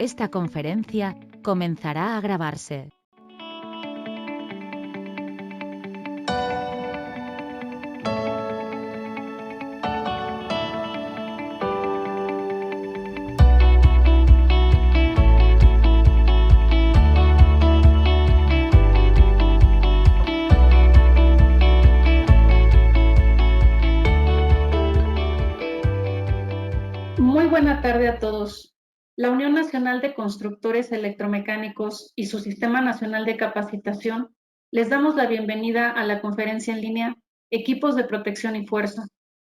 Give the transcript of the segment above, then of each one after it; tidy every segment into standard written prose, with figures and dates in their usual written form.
Esta conferencia comenzará a grabarse. Muy buena tarde a todos. La Unión Nacional de Constructores Electromecánicos y su Sistema Nacional de Capacitación les damos la bienvenida a la conferencia en línea Equipos de Protección y Fuerza.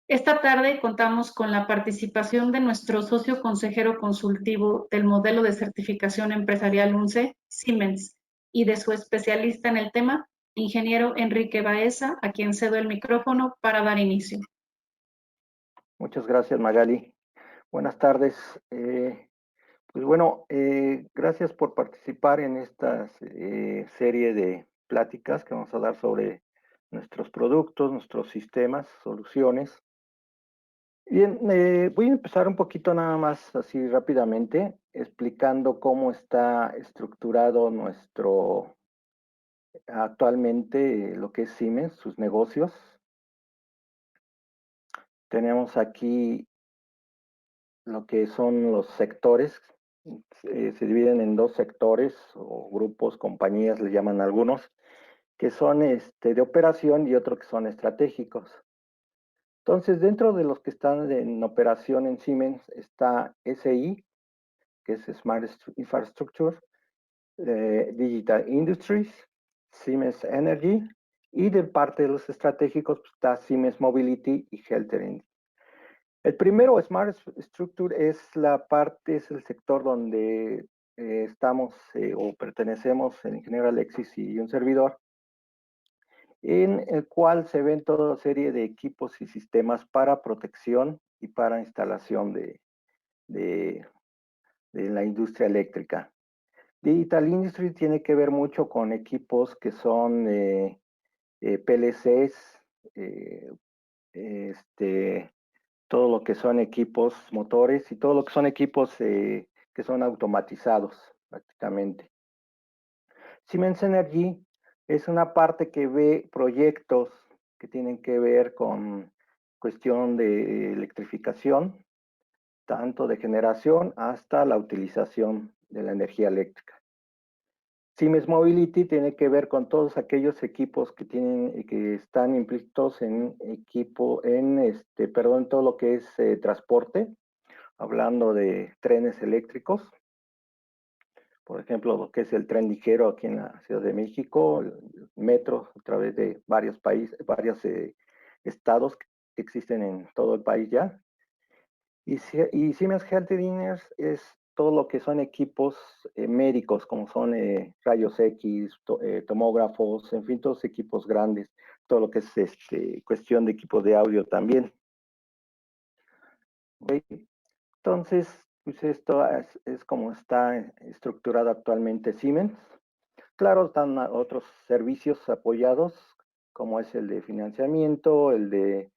Esta tarde contamos con la participación de nuestro socio consejero consultivo del modelo de certificación empresarial UNCE, Siemens, y de su especialista en el tema, ingeniero Enrique Baeza, a quien cedo el micrófono para dar inicio. Muchas gracias, Magali. Buenas tardes. Gracias por participar en esta serie de pláticas que vamos a dar sobre nuestros productos, nuestros sistemas, soluciones. Bien, voy a empezar un poquito nada más así rápidamente, explicando cómo está estructurado actualmente lo que es Siemens, sus negocios. Tenemos aquí lo que son los sectores. Se dividen en dos sectores o grupos, compañías, le llaman algunos, que son de operación y otros que son estratégicos. Entonces, dentro de los que están en operación en Siemens está SI, que es Smart Infrastructure, Digital Industries, Siemens Energy, y de parte de los estratégicos está Siemens Mobility y Healthcare. El primero, Smart Structure, es el sector donde estamos o pertenecemos el ingeniero Alexis y un servidor, en el cual se ven toda serie de equipos y sistemas para protección y para instalación de la industria eléctrica. Digital Industry tiene que ver mucho con equipos que son PLCs, todo lo que son equipos motores y todo lo que son equipos que son automatizados prácticamente. Siemens Energy es una parte que ve proyectos que tienen que ver con cuestión de electrificación, tanto de generación hasta la utilización de la energía eléctrica. Siemens Mobility tiene que ver con todos aquellos equipos que están implícitos en todo lo que es transporte, hablando de trenes eléctricos, por ejemplo, lo que es el tren ligero aquí en la Ciudad de México, el metro a través de varios estados que existen en todo el país ya. Y Siemens Healthineers es todo lo que son equipos médicos, como son rayos X, tomógrafos, en fin, todos equipos grandes, todo lo que es cuestión de equipos de audio también. Okay. Entonces, pues esto es como está estructurado actualmente Siemens. Claro, están otros servicios apoyados, como es el de financiamiento, el de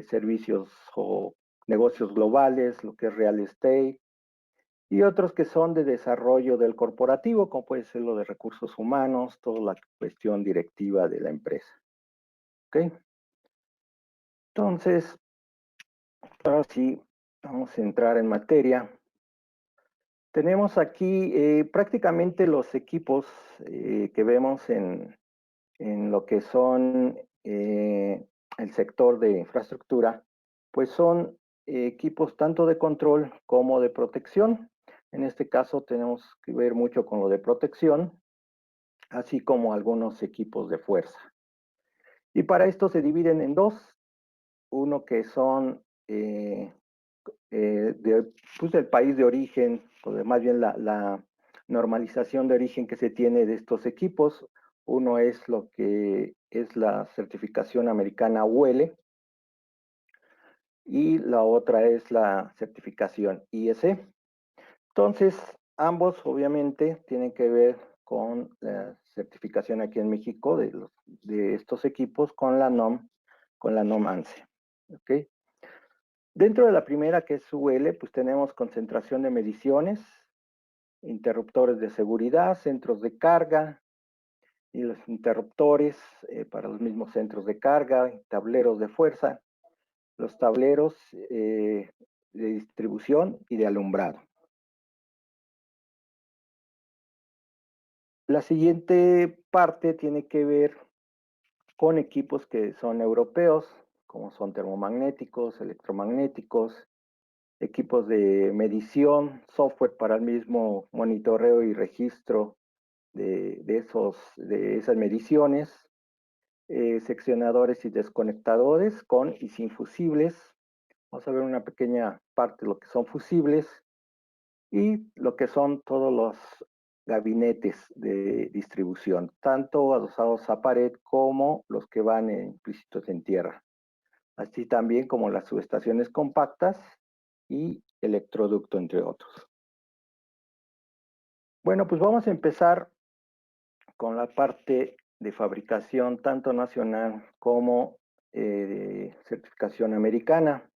servicios o negocios globales, lo que es real estate, y otros que son de desarrollo del corporativo, como puede ser lo de recursos humanos, toda la cuestión directiva de la empresa. ¿Ok? Entonces, ahora sí, vamos a entrar en materia. Tenemos aquí prácticamente los equipos que vemos en lo que son el sector de infraestructura, pues son equipos tanto de control como de protección. En este caso tenemos que ver mucho con lo de protección, así como algunos equipos de fuerza. Y para esto se dividen en dos, uno que son del país de origen, o más bien la normalización de origen que se tiene de estos equipos. Uno es lo que es la certificación americana UL y la otra es la certificación IEC. Entonces, ambos obviamente tienen que ver con la certificación aquí en México de estos equipos con la NOM ANSI. ¿Okay? Dentro de la primera, que es UL, pues tenemos concentración de mediciones, interruptores de seguridad, centros de carga y los interruptores para los mismos centros de carga, tableros de fuerza, los tableros de distribución y de alumbrado. La siguiente parte tiene que ver con equipos que son europeos, como son termomagnéticos, electromagnéticos, equipos de medición, software para el mismo monitoreo y registro de esas mediciones, seccionadores y desconectadores con y sin fusibles. Vamos a ver una pequeña parte de lo que son fusibles y lo que son todos los gabinetes de distribución, tanto adosados a pared como los que van implícitos en tierra, así también como las subestaciones compactas y electroducto, entre otros. Bueno, pues vamos a empezar con la parte de fabricación tanto nacional como de certificación americana.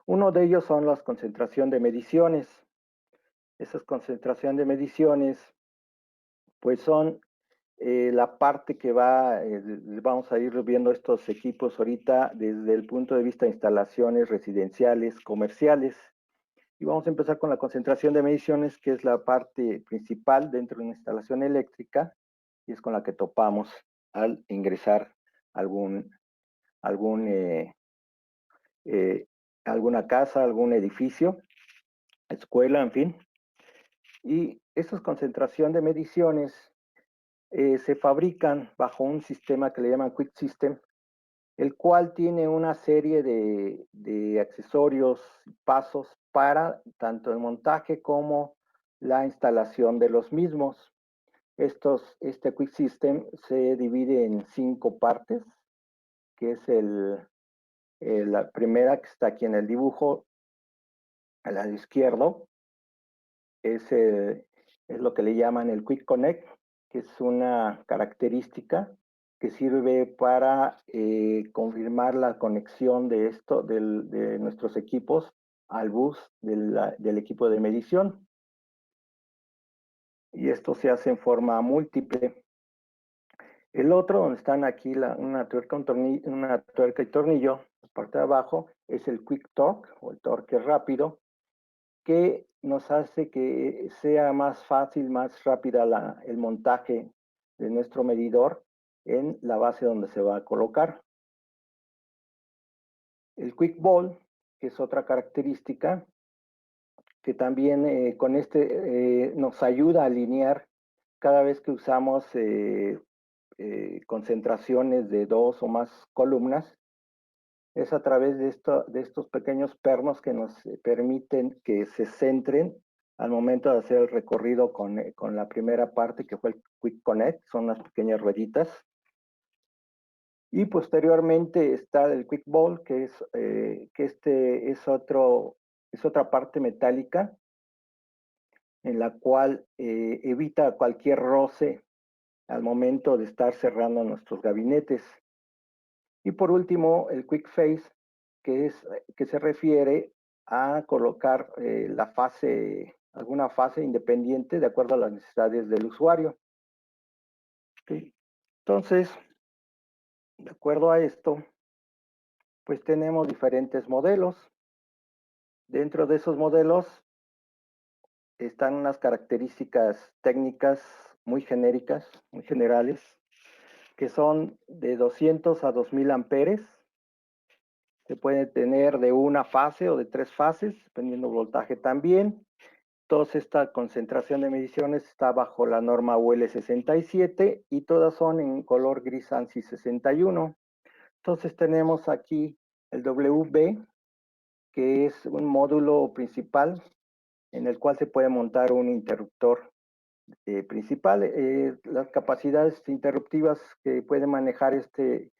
Uno de ellos son la concentración de mediciones. Esas concentración de mediciones pues son la parte que vamos a ir viendo estos equipos ahorita desde el punto de vista de instalaciones residenciales, comerciales. Y vamos a empezar con la concentración de mediciones, que es la parte principal dentro de una instalación eléctrica y es con la que topamos al ingresar alguna casa, algún edificio, escuela, en fin. Y esa concentración de mediciones se fabrican bajo un sistema que le llaman Quick System, el cual tiene una serie de accesorios, pasos para tanto el montaje como la instalación de los mismos. Este Quick System se divide en 5 partes, que es la primera que está aquí en el dibujo, al lado izquierdo, es lo que le llaman el Quick Connect, que es una característica que sirve para confirmar la conexión de nuestros equipos al bus del equipo de medición. Y esto se hace en forma múltiple. El otro, donde están aquí una tuerca y tornillo, la parte de abajo, es el Quick Torque, o el torque rápido, que nos hace que sea más fácil, más rápida el montaje de nuestro medidor en la base donde se va a colocar. El Quick Ball, que es otra característica, que también con nos ayuda a alinear cada vez que usamos concentraciones de 2 o más columnas, es a través de estos pequeños pernos que nos permiten que se centren al momento de hacer el recorrido con la primera parte, que fue el Quick Connect, son unas pequeñas rueditas. Y posteriormente está el Quick Ball, que es otra parte metálica en la cual evita cualquier roce al momento de estar cerrando nuestros gabinetes. Y por último, el Quick Face, que se refiere a colocar alguna fase independiente de acuerdo a las necesidades del usuario. ¿Okay? Entonces, de acuerdo a esto, pues tenemos diferentes modelos. Dentro de esos modelos están unas características técnicas muy genéricas, muy generales, que son de 200 a 2000 amperes. Se puede tener de una fase o de 3 fases, dependiendo del voltaje también. Toda esta concentración de mediciones está bajo la norma UL 67 y todas son en color gris ANSI 61. Entonces tenemos aquí el WB, que es un módulo principal en el cual se puede montar un interruptor principal. Las capacidades interruptivas que puede manejar este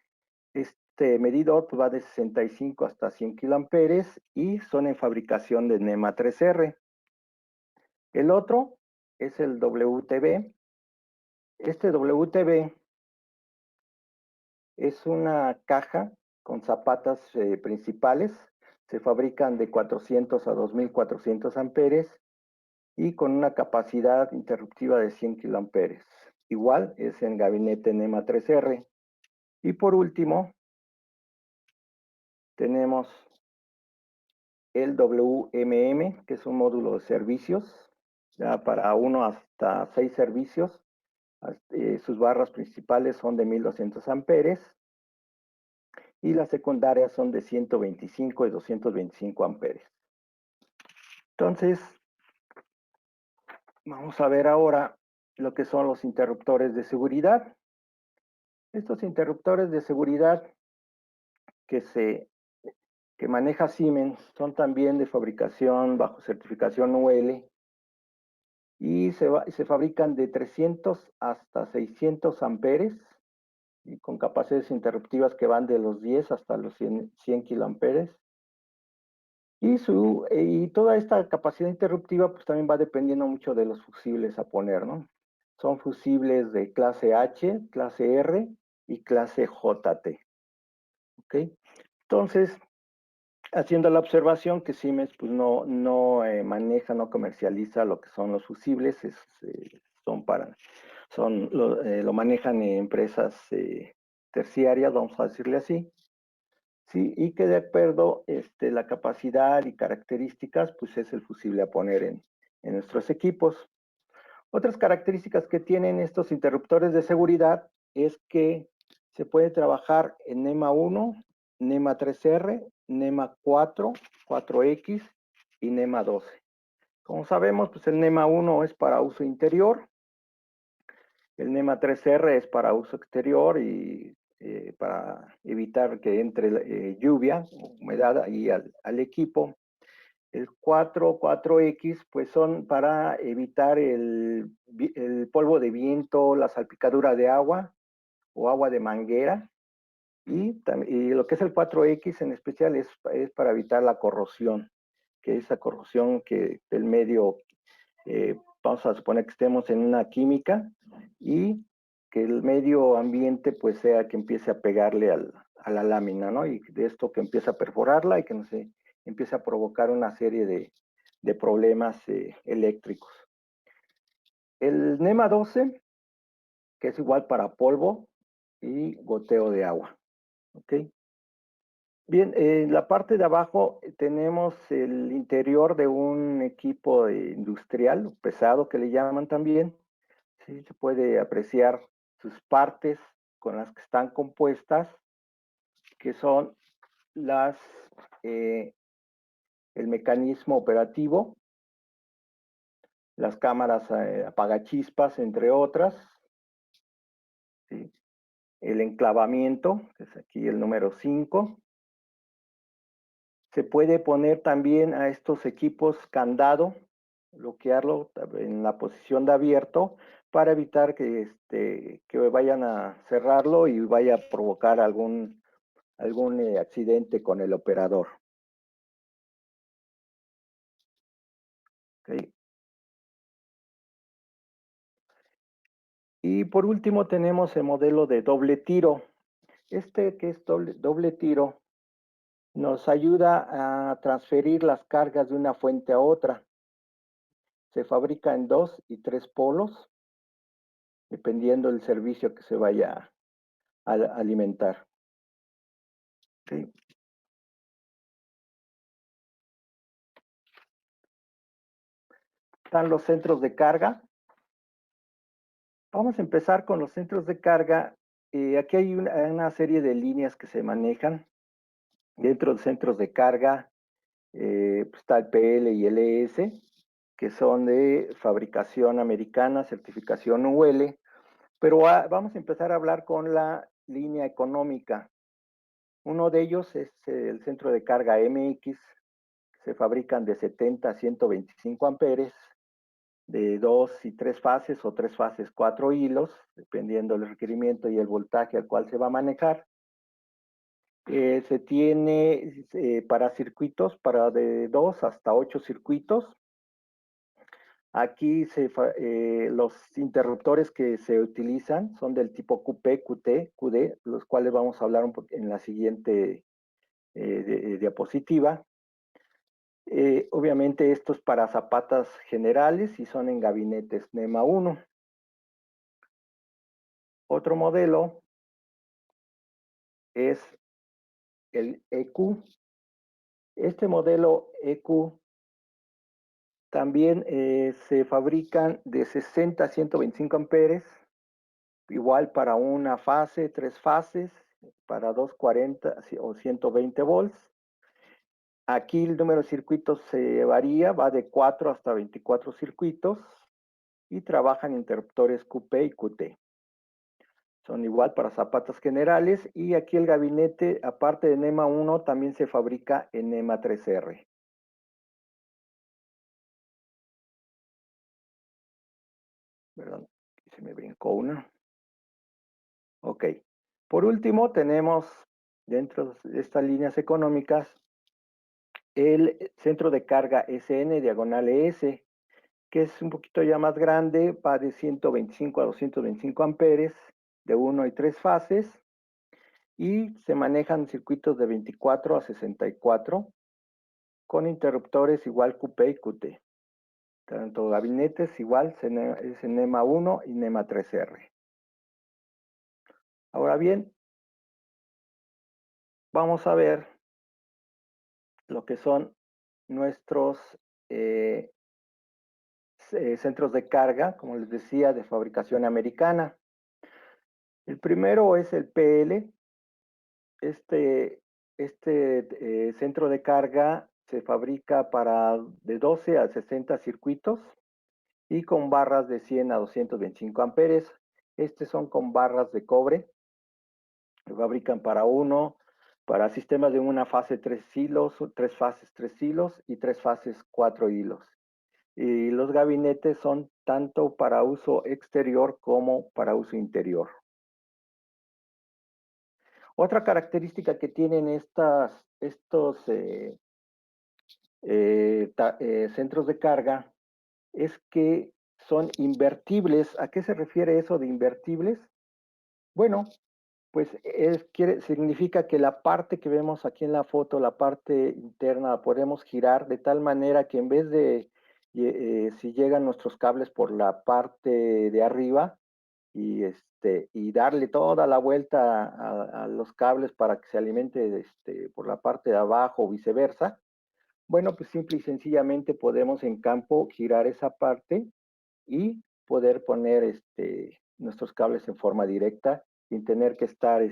medidor pues va de 65 hasta 100 kiloamperes y son en fabricación de NEMA 3R. El otro es el WTB. Este WTB es una caja con zapatas principales. Se fabrican de 400 a 2400 amperes y con una capacidad interruptiva de 100 kiloamperes. Igual es en gabinete NEMA 3R. Y por último, tenemos el WMM, que es un módulo de servicios, ya para 1 hasta 6 servicios. Sus barras principales son de 1200 amperes y las secundarias son de 125 y 225 amperes. Entonces, vamos a ver ahora lo que son los interruptores de seguridad. Estos interruptores de seguridad que maneja Siemens son también de fabricación bajo certificación UL y se fabrican de 300 hasta 600 amperes y con capacidades interruptivas que van de los 10 hasta los 100 kiloamperes. Y toda esta capacidad interruptiva pues también va dependiendo mucho de los fusibles a poner, ¿no? Son fusibles de clase H, clase R y clase JT. ¿Ok? Son haciendo la observación que Siemens pues no maneja, no comercializa lo que son los fusibles, lo manejan en empresas terciarias, vamos a decirle así, ¿sí? Y que de acuerdo la capacidad y características, pues es el fusible a poner en nuestros equipos. Otras características que tienen estos interruptores de seguridad es que se puede trabajar en NEMA 1, NEMA 3R, NEMA 4, 4X y NEMA 12. Como sabemos, pues el NEMA 1 es para uso interior, el NEMA 3R es para uso exterior y para evitar que entre lluvia, humedad ahí al equipo. El 4X pues son para evitar el polvo de viento, la salpicadura de agua o agua de manguera. Y lo que es el 4X en especial es para evitar la corrosión, que esa corrosión que del medio, vamos a suponer que estemos en una química y que el medio ambiente pues sea que empiece a pegarle a la lámina, ¿no? Y de esto que empieza a perforarla y que no se empieza a provocar una serie de problemas eléctricos. El NEMA 12, que es igual para polvo y goteo de agua. ¿Ok? Bien, en la parte de abajo tenemos el interior de un equipo industrial, pesado que le llaman también. Sí, se puede apreciar sus partes con las que están compuestas, que son el mecanismo operativo, las cámaras apagachispas, entre otras, ¿sí? El enclavamiento, que es aquí el número 5. Se puede poner también a estos equipos candado, bloquearlo en la posición de abierto para evitar que vayan a cerrarlo y vaya a provocar algún accidente con el operador. ¿Okay? Y por último tenemos el modelo de doble tiro. Que es doble tiro nos ayuda a transferir las cargas de una fuente a otra. Se fabrica en 2 y 3 polos, dependiendo del servicio que se vaya a alimentar. ¿Sí? Están los centros de carga. Vamos a empezar con los centros de carga. Aquí hay una serie de líneas que se manejan. Dentro de centros de carga pues está el PL y el ES, que son de fabricación americana, certificación UL. Pero vamos a empezar a hablar con la línea económica. Uno de ellos es el centro de carga MX. Se fabrican de 70 a 125 amperes, de 2 y 3 fases o 3 fases 4 hilos, dependiendo del requerimiento y el voltaje al cual se va a manejar. Se tiene para circuitos, para de 2 hasta 8 circuitos. Aquí los interruptores que se utilizan son del tipo QP, QT, QD, los cuales vamos a hablar en la siguiente diapositiva. Obviamente esto es para zapatas generales y son en gabinetes NEMA 1. Otro modelo es el EQ. Este modelo EQ también se fabrican de 60 a 125 amperes, igual para una fase, 3 fases, para 240 o 120 volts. Aquí el número de circuitos se varía, va de 4 hasta 24 circuitos y trabajan interruptores QP y QT. Son igual para zapatas generales y aquí el gabinete, aparte de NEMA 1, también se fabrica en NEMA 3R. Perdón, se me brincó una. Ok. Por último, tenemos dentro de estas líneas económicas el centro de carga SN diagonal ES, que es un poquito ya más grande, va de 125 a 225 amperes, de 1 y 3 fases, y se manejan circuitos de 24 a 64, con interruptores igual QP y QT. Tanto gabinetes igual, es en NEMA 1 y NEMA 3R. Ahora bien, vamos a ver lo que son nuestros centros de carga, como les decía, de fabricación americana. El primero es el PL. Este centro de carga se fabrica para de 12 a 60 circuitos y con barras de 100 a 225 amperes. Estos son con barras de cobre. Se fabrican para sistemas de una fase 3 hilos, 3 fases 3 hilos y 3 fases 4 hilos. Y los gabinetes son tanto para uso exterior como para uso interior. Otra característica que tienen estos centros de carga es que son invertibles. ¿A qué se refiere eso de invertibles? Bueno, pues significa que la parte que vemos aquí en la foto, la parte interna, la podemos girar de tal manera que en vez de, si llegan nuestros cables por la parte de arriba y darle toda la vuelta a los cables para que se alimente por la parte de abajo o viceversa, bueno, pues simple y sencillamente podemos en campo girar esa parte y poder poner nuestros cables en forma directa sin tener que estar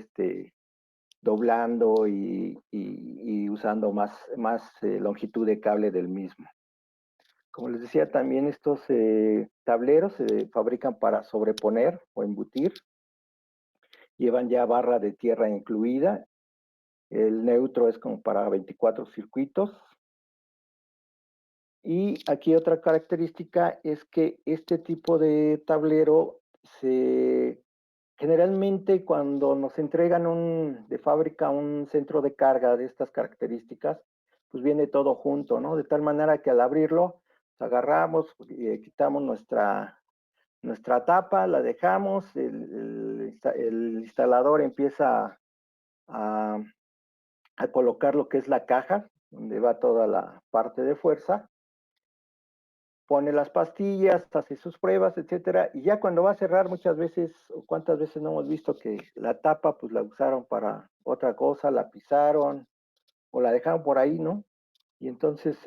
doblando y usando más longitud de cable del mismo. Como les decía, también estos tableros se fabrican para sobreponer o embutir. Llevan ya barra de tierra incluida. El neutro es como para 24 circuitos. Y aquí otra característica es que este tipo de tablero generalmente cuando nos entregan de fábrica un centro de carga de estas características, pues viene todo junto, ¿no? De tal manera que al abrirlo, pues agarramos, quitamos nuestra tapa, la dejamos, el instalador empieza a colocar lo que es la caja, donde va toda la parte de fuerza, pone las pastillas, hace sus pruebas, etcétera, y ya cuando va a cerrar muchas veces, o cuántas veces no hemos visto que la tapa pues la usaron para otra cosa, la pisaron o la dejaron por ahí, ¿no? Y entonces,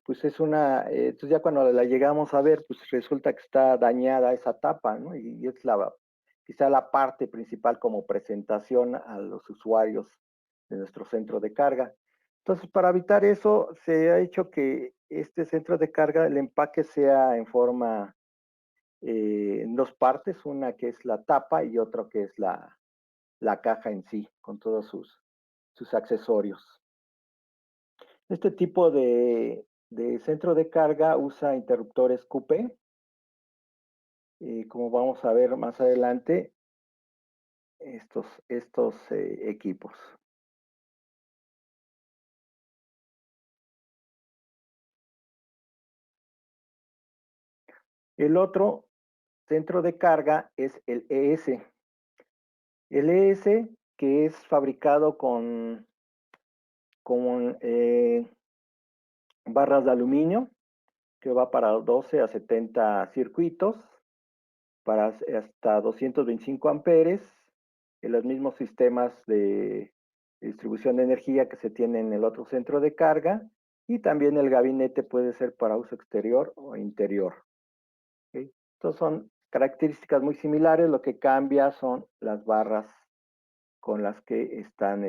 pues es entonces ya cuando la llegamos a ver, pues resulta que está dañada esa tapa, ¿no? Y es quizá la parte principal como presentación a los usuarios de nuestro centro de carga. Entonces, para evitar eso, se ha hecho que este centro de carga, el empaque sea en dos partes, una que es la tapa y otra que es la caja en sí, con todos sus accesorios. Este tipo de centro de carga usa interruptores QP, como vamos a ver más adelante, estos equipos. El otro centro de carga es el ES. El ES que es fabricado con barras de aluminio, que va para 12 a 70 circuitos, para hasta 225 amperes, en los mismos sistemas de distribución de energía que se tiene en el otro centro de carga, y también el gabinete puede ser para uso exterior o interior. ¿Okay? Estos son características muy similares, lo que cambia son las barras con las que están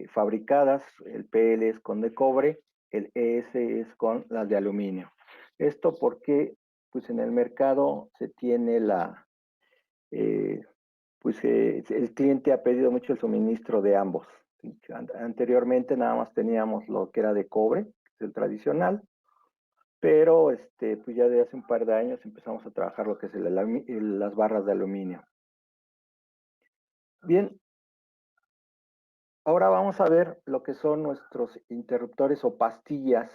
fabricadas. El PL es con de cobre, el ES es con las de aluminio. Esto porque pues en el mercado se tiene el cliente ha pedido mucho el suministro de ambos. ¿Sí? Anteriormente nada más teníamos lo que era de cobre, que es el tradicional, pero pues ya de hace un par de años empezamos a trabajar lo que es las barras de aluminio. Bien, ahora vamos a ver lo que son nuestros interruptores o pastillas,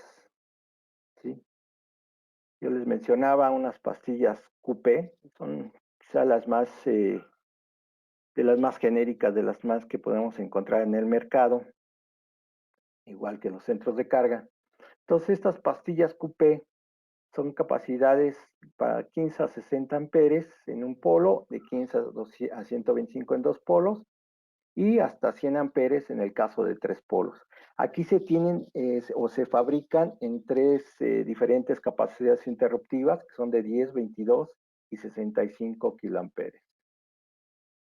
¿sí? Yo les mencionaba unas pastillas QP, son quizá las más, de las más genéricas, de las más que podemos encontrar en el mercado, igual que los centros de carga. Entonces, estas pastillas QP son capacidades para 15 a 60 amperes en un polo, de 15 a 125 en dos polos, y hasta 100 amperes en el caso de tres polos. Aquí se tienen o se fabrican en tres diferentes capacidades interruptivas, que son de 10, 22 y 65 kiloamperes.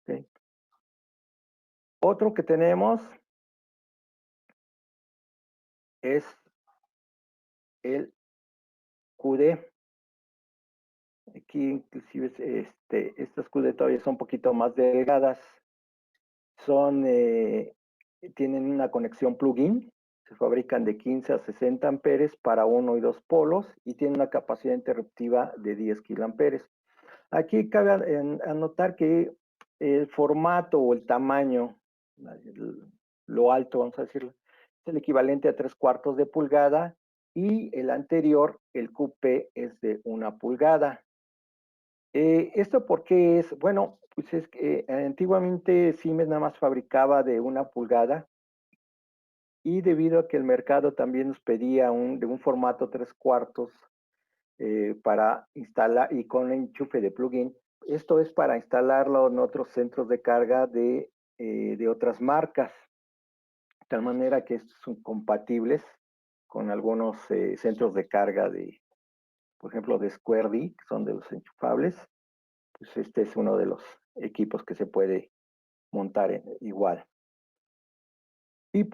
¿Okay? Otro que tenemos es el QD. Aquí inclusive estas QD todavía son un poquito más delgadas. Tienen una conexión plug-in, se fabrican de 15 a 60 amperes para uno y dos polos y tienen una capacidad interruptiva de 10 kiloamperes. Aquí cabe anotar que el formato o el tamaño, lo alto, vamos a decirlo, es el equivalente a 3/4 de pulgada, y el anterior, el QP, es de 1 pulgada. ¿Esto por qué es? Bueno, pues es que antiguamente Siemens nada más fabricaba de 1 pulgada, y debido a que el mercado también nos pedía de un formato 3/4 para instalar y con enchufe de plugin, esto es para instalarlo en otros centros de carga de otras marcas, de tal manera que estos son compatibles con algunos centros de carga por ejemplo, de SquareD, que son de los enchufables. Pues este es uno de los equipos que se puede montar igual. Y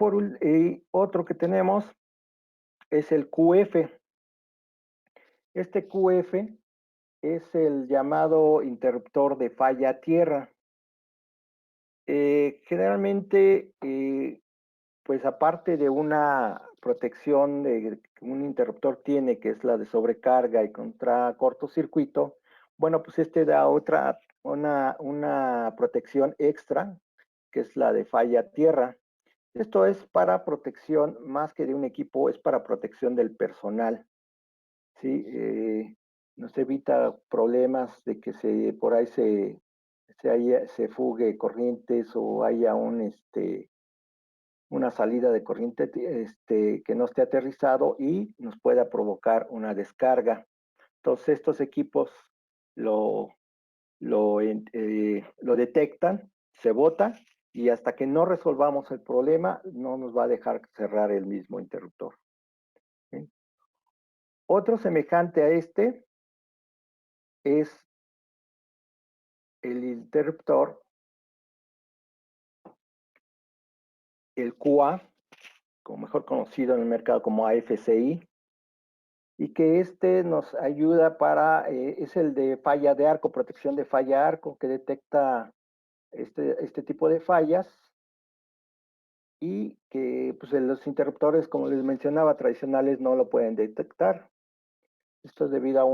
otro que tenemos es el QF. Este QF es el llamado interruptor de falla tierra. Generalmente, pues aparte de una protección que un interruptor tiene, que es la de sobrecarga y contra cortocircuito, bueno, pues da una protección extra, que es la de falla tierra. Esto es para protección, más que de un equipo, es para protección del personal. ¿Sí? Nos evita problemas de que por ahí se fugue corrientes o haya una salida de corriente que no esté aterrizado y nos pueda provocar una descarga. Entonces estos equipos lo detectan, se bota, y hasta que no resolvamos el problema no nos va a dejar cerrar el mismo interruptor. ¿Sí? Otro semejante a es el interruptor, el QA, como mejor conocido en el mercado como AFCI, y que nos ayuda es el de falla de arco, protección de falla arco, que detecta este tipo de fallas, y que pues los interruptores, como les mencionaba, tradicionales no lo pueden detectar. Esto es debido a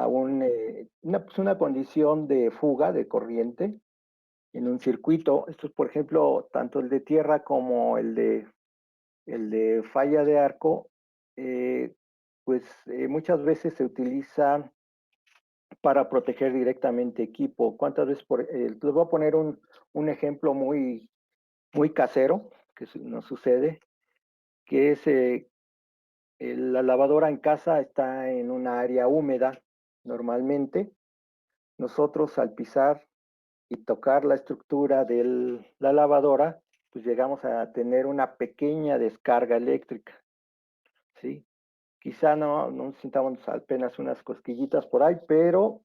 una condición de fuga de corriente en un circuito. Esto es, por ejemplo, tanto el de tierra como el de falla de arco, muchas veces se utiliza para proteger directamente equipo. ¿Cuántas veces? Les voy a poner un ejemplo muy, muy casero que nos sucede, que es la lavadora en casa está en una área húmeda normalmente. Nosotros al pisar y tocar la estructura de la lavadora, pues llegamos a tener una pequeña descarga eléctrica, ¿sí? Quizá no sintamos apenas unas cosquillitas por ahí, pero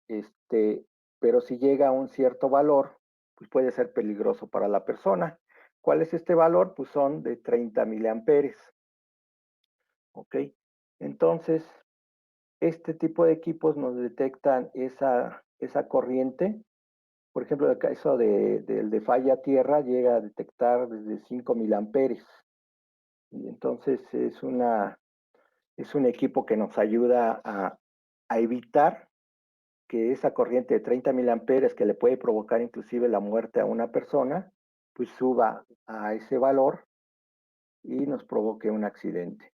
si llega a un cierto valor, pues puede ser peligroso para la persona. ¿Cuál es este valor? Pues son de 30 miliamperes. ¿Ok? Entonces, este tipo de equipos nos detectan esa corriente. Por ejemplo, el caso del de falla tierra llega a detectar desde 5 miliamperes. Y entonces es un equipo que nos ayuda a evitar que esa corriente de 30 miliamperes que le puede provocar inclusive la muerte a una persona, pues suba a ese valor y nos provoque un accidente.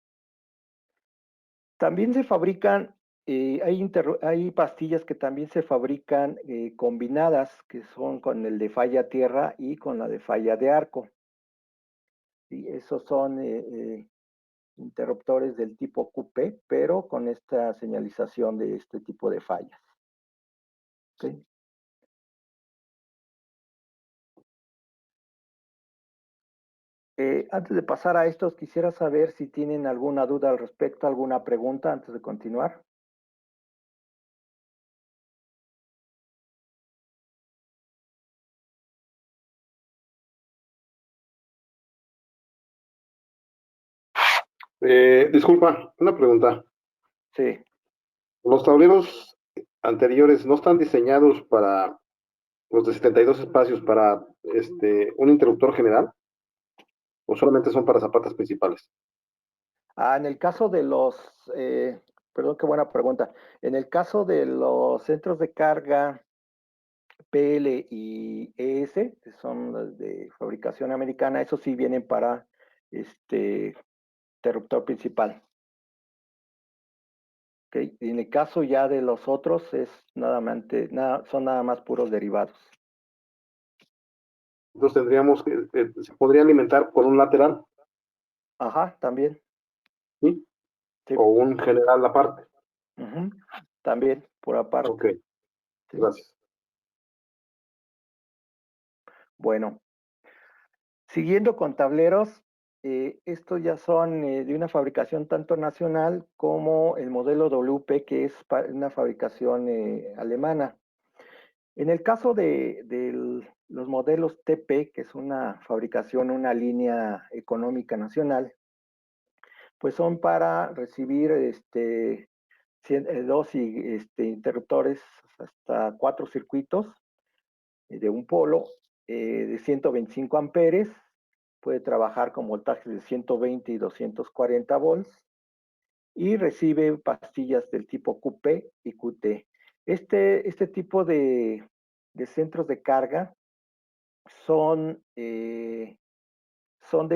También se fabrican, hay pastillas que también se fabrican combinadas, que son con el de falla tierra y con la de falla de arco. Y esos son interruptores del tipo QP, pero con esta señalización de este tipo de fallas. ¿Okay? Antes de pasar a estos, quisiera saber si tienen alguna duda al respecto, alguna pregunta antes de continuar. Disculpa, una pregunta. Sí. ¿Los tableros anteriores no están diseñados para los de 72 espacios para un interruptor general? ¿O solamente son para zapatas principales? En el caso de perdón, qué buena pregunta. En el caso de los centros de carga PL y ES, que son los de fabricación americana, esos sí vienen para interruptor principal. ¿Okay? Y en el caso ya de los otros son nada más puros derivados. Entonces tendríamos que, se podría alimentar con un lateral, Ajá, también. ¿sí? Sí. O un general aparte. Uh-huh. También, por aparte. Ok, ¿Sí? gracias. Bueno, siguiendo con tableros, estos ya son de una fabricación tanto nacional como el modelo WP, que es una fabricación alemana. En el caso de los modelos TP, que es una fabricación, una línea económica nacional, pues son para recibir dos interruptores hasta 4 circuitos de un polo de 125 amperes. Puede trabajar con voltajes de 120 y 240 volts y recibe pastillas del tipo QP y QT. Este tipo de centros de carga son de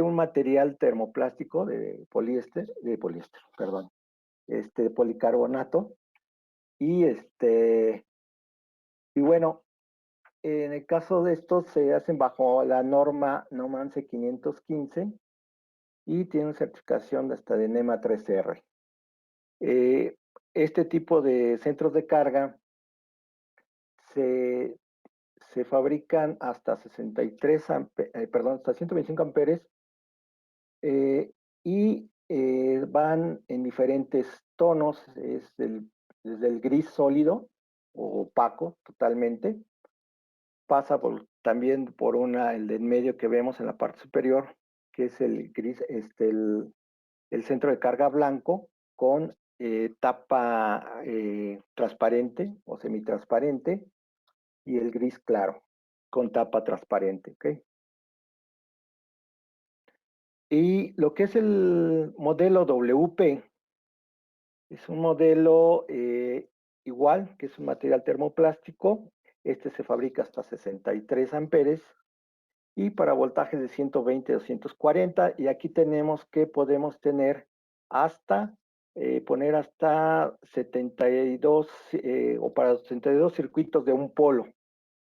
un material termoplástico de poliéster, perdón, de policarbonato. Y bueno, en el caso de estos se hacen bajo la norma NOMANCE 515 y tienen certificación hasta de NEMA 3R. Este tipo de centros de carga se fabrican hasta 63 hasta 125 amperes y van en diferentes tonos, desde el gris sólido o opaco totalmente, pasa también por el de en medio que vemos en la parte superior, que es el gris, el centro de carga blanco con tapa transparente o semitransparente, y el gris claro con tapa transparente, ¿ok? Y lo que es el modelo WP es un modelo igual, que es un material termoplástico. Este se fabrica hasta 63 amperes y para voltajes de 120 a 240. Y aquí tenemos que podemos tener poner hasta 72 o para 72 circuitos de un polo,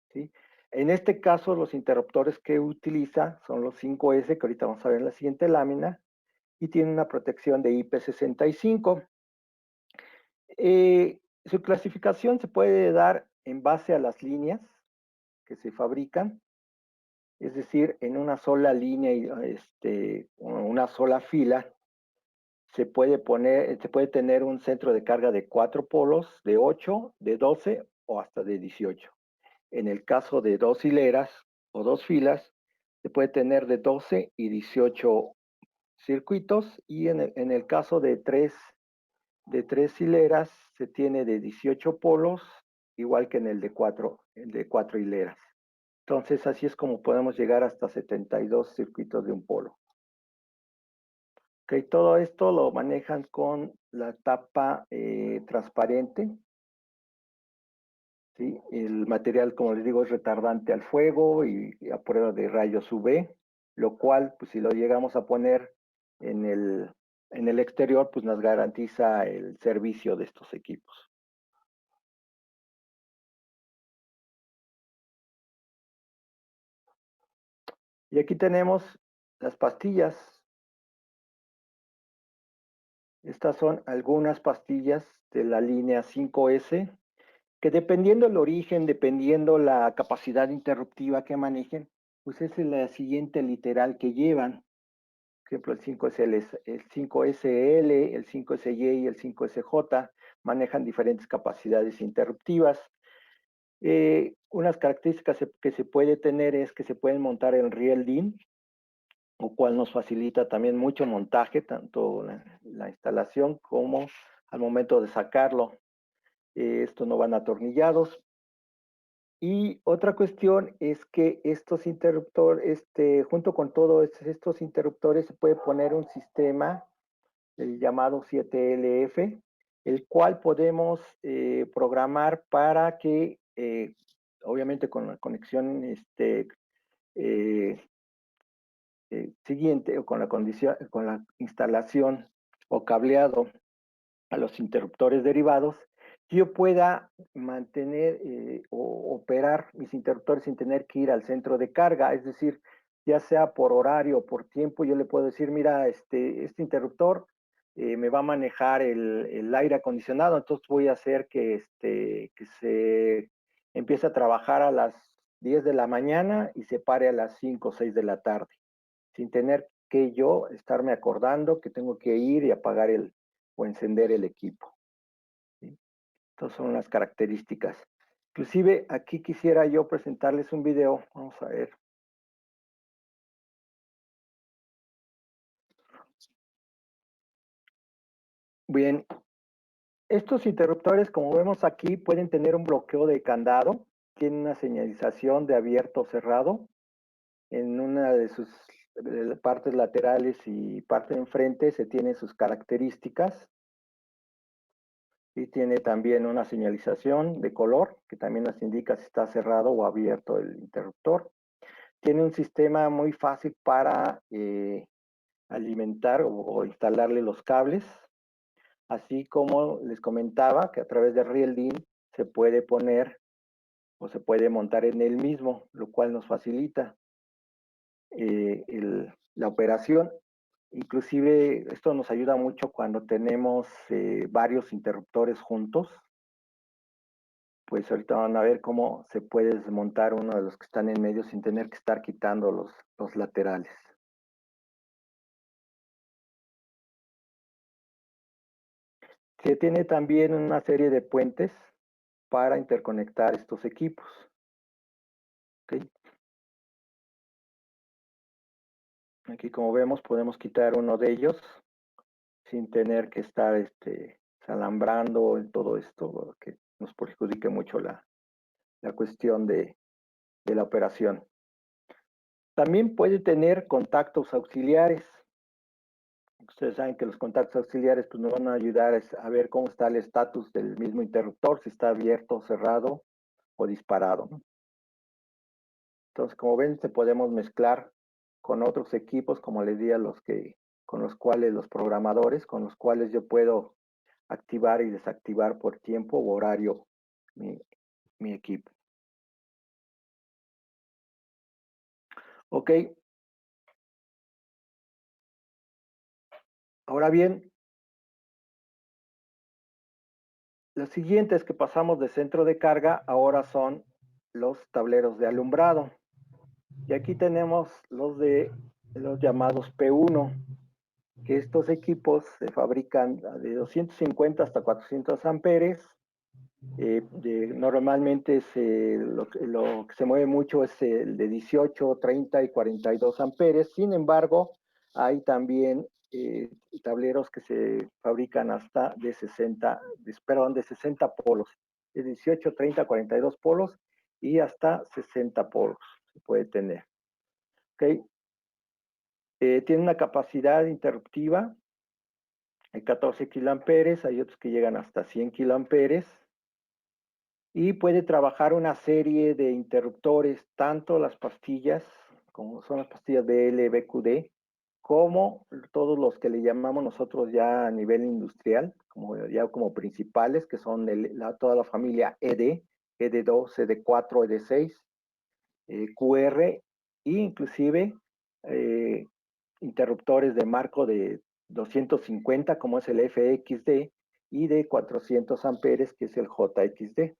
¿sí? En este caso, los interruptores que utiliza son los 5S, que ahorita vamos a ver en la siguiente lámina, y tiene una protección de IP65. Su clasificación se puede dar en base a las líneas que se fabrican, es decir, en una sola línea y una sola fila se puede tener un centro de carga de 4 polos, de 8, de 12 o hasta de 18. En el caso de 2 hileras o 2 filas, se puede tener de 12 y 18 circuitos, y en el caso de 3 hileras se tiene de 18 polos, igual que en el de 4 hileras. Entonces, así es como podemos llegar hasta 72 circuitos de un polo. Okay, todo esto lo manejan con la tapa transparente. ¿Sí? El material, como les digo, es retardante al fuego y a prueba de rayos UV, lo cual, pues si lo llegamos a poner en el exterior, pues nos garantiza el servicio de estos equipos. Y aquí tenemos las pastillas. Estas son algunas pastillas de la línea 5S, que dependiendo el origen, dependiendo la capacidad interruptiva que manejen, pues es la siguiente literal que llevan. Por ejemplo, el 5SL, el 5SY y el 5SJ manejan diferentes capacidades interruptivas. Unas características que se puede tener es que se pueden montar en riel DIN, lo cual nos facilita también mucho montaje, tanto la instalación como al momento de sacarlo. Estos no van atornillados. Y otra cuestión es que estos interruptores, junto con todos estos interruptores, se puede poner un sistema el llamado 7LF, el cual podemos programar para que, obviamente con la conexión siguiente, o con la instalación o cableado a los interruptores derivados, yo pueda mantener o operar mis interruptores sin tener que ir al centro de carga, es decir, ya sea por horario o por tiempo, yo le puedo decir, mira, este interruptor me va a manejar el aire acondicionado, entonces voy a hacer que se empiece a trabajar a las 10 de la mañana y se pare a las 5 o 6 de la tarde, sin tener que yo estarme acordando que tengo que ir y apagar o encender el equipo. ¿Sí? Estas son las características. Inclusive aquí quisiera yo presentarles un video. Vamos a ver. Bien, estos interruptores, como vemos aquí, pueden tener un bloqueo de candado. Tienen una señalización de abierto o cerrado. En una de sus partes laterales y parte de enfrente se tienen sus características. Y tiene también una señalización de color que también nos indica si está cerrado o abierto el interruptor. Tiene un sistema muy fácil para alimentar o instalarle los cables, así como les comentaba que a través de RealDIN se puede poner o se puede montar en el mismo, lo cual nos facilita la operación. Inclusive esto nos ayuda mucho cuando tenemos varios interruptores juntos. Pues ahorita van a ver cómo se puede desmontar uno de los que están en medio sin tener que estar quitando los laterales. Se tiene también una serie de puentes para interconectar estos equipos. ¿Okay? Aquí, como vemos, podemos quitar uno de ellos sin tener que estar alambrando en todo esto, que nos perjudique mucho la cuestión de la operación. También puede tener contactos auxiliares. Ustedes saben que los contactos auxiliares pues, nos van a ayudar a ver cómo está el estatus del mismo interruptor, si está abierto, cerrado o disparado, ¿no? Entonces, como ven, se podemos mezclar con otros equipos, como les di con los cuales los programadores, con los cuales yo puedo activar y desactivar por tiempo o horario mi equipo. Ok. Ahora bien, los siguientes que pasamos de centro de carga ahora son los tableros de alumbrado. Y aquí tenemos los llamados P1, que estos equipos se fabrican de 250 hasta 400 amperes. Normalmente lo que se mueve mucho es el de 18, 30 y 42 amperes. Sin embargo, hay también tableros que se fabrican hasta de 60 polos, de 18, 30, 42 polos y hasta 60 polos se puede tener. ¿Okay? Tiene una capacidad interruptiva de 14 kiloamperes, hay otros que llegan hasta 100 kiloamperes. Y puede trabajar una serie de interruptores, tanto las pastillas, como son las pastillas BL, BQD, como todos los que le llamamos nosotros ya a nivel industrial, como principales, que son toda la familia ED, ED2, ED4, ED6, QR, e inclusive interruptores de marco de 250, como es el FXD, y de 400 amperes, que es el JXD.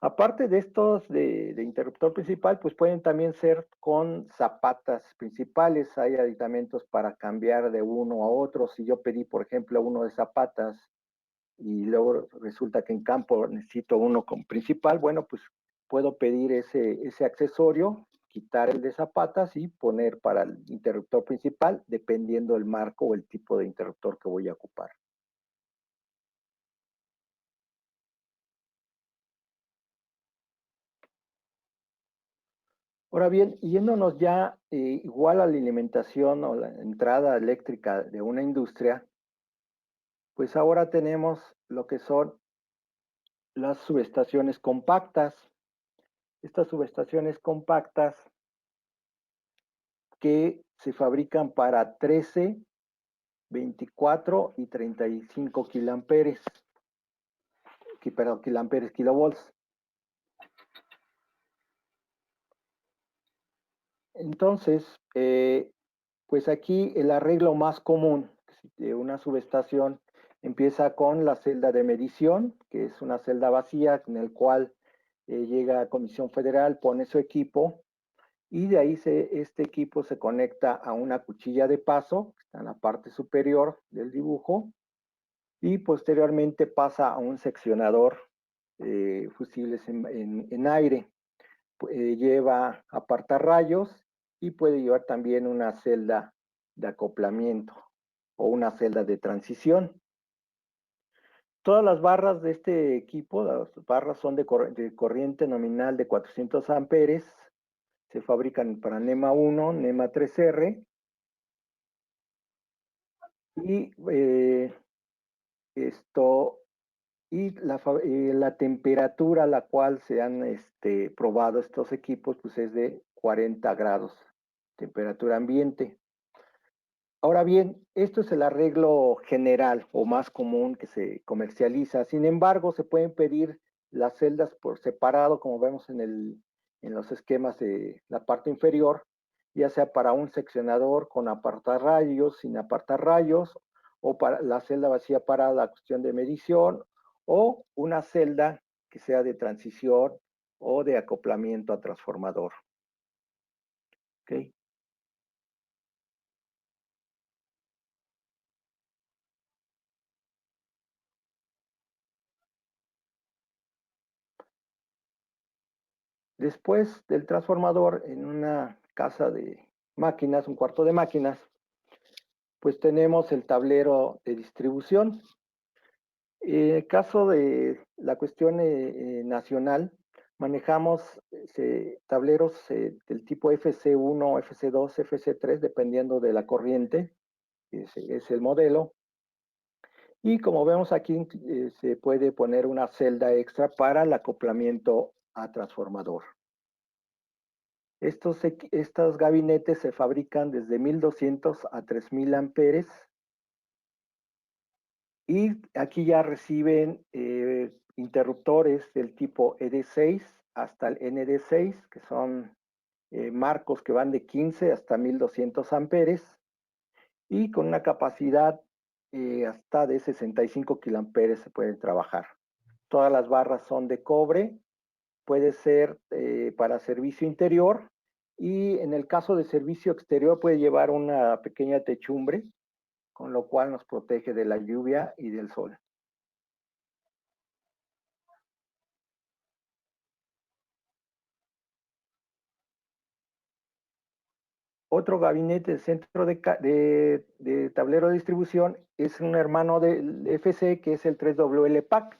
Aparte de estos de interruptor principal, pues pueden también ser con zapatas principales. Hay aditamentos para cambiar de uno a otro. Si yo pedí, por ejemplo, uno de zapatas y luego resulta que en campo necesito uno con principal, bueno, pues puedo pedir ese accesorio, quitar el de zapatas y poner para el interruptor principal, dependiendo del marco o el tipo de interruptor que voy a ocupar. Ahora bien, yéndonos ya igual a la alimentación o la entrada eléctrica de una industria, pues ahora tenemos lo que son las subestaciones compactas. Estas subestaciones compactas que se fabrican para 13, 24 y 35 kiloamperes, kilovolts. Entonces, pues aquí el arreglo más común de una subestación empieza con la celda de medición, que es una celda vacía en el cual llega a Comisión Federal, pone su equipo y de ahí este equipo se conecta a una cuchilla de paso, que está en la parte superior del dibujo, y posteriormente pasa a un seccionador fusibles en aire. Lleva apartarrayos y puede llevar también una celda de acoplamiento o una celda de transición. Todas las barras de este equipo, las barras son de corriente nominal de 400 amperes, se fabrican para NEMA 1, NEMA 3R, y la temperatura a la cual se han probado estos equipos pues es de 40 grados, temperatura ambiente. Ahora bien, esto es el arreglo general o más común que se comercializa. Sin embargo, se pueden pedir las celdas por separado, como vemos en los esquemas de la parte inferior, ya sea para un seccionador con apartarrayos, sin apartarrayos, o para la celda vacía para la cuestión de medición, o una celda que sea de transición o de acoplamiento a transformador. ¿Okay? Después del transformador, en una casa de máquinas, un cuarto de máquinas, pues tenemos el tablero de distribución. En el caso de la cuestión nacional, manejamos tableros del tipo FC1, FC2, FC3, dependiendo de la corriente, es el modelo. Y como vemos aquí, se puede poner una celda extra para el acoplamiento a transformador. Estos gabinetes se fabrican desde 1200 a 3000 amperes y aquí ya reciben interruptores del tipo ED6 hasta el ND6, que son marcos que van de 15 hasta 1200 amperes, y con una capacidad hasta de 65 kiloamperes se pueden trabajar. Todas las barras son de cobre, puede ser para servicio interior, y en el caso de servicio exterior puede llevar una pequeña techumbre, con lo cual nos protege de la lluvia y del sol. Otro gabinete del centro de tablero de distribución es un hermano del FC, que es el 3WL Pack.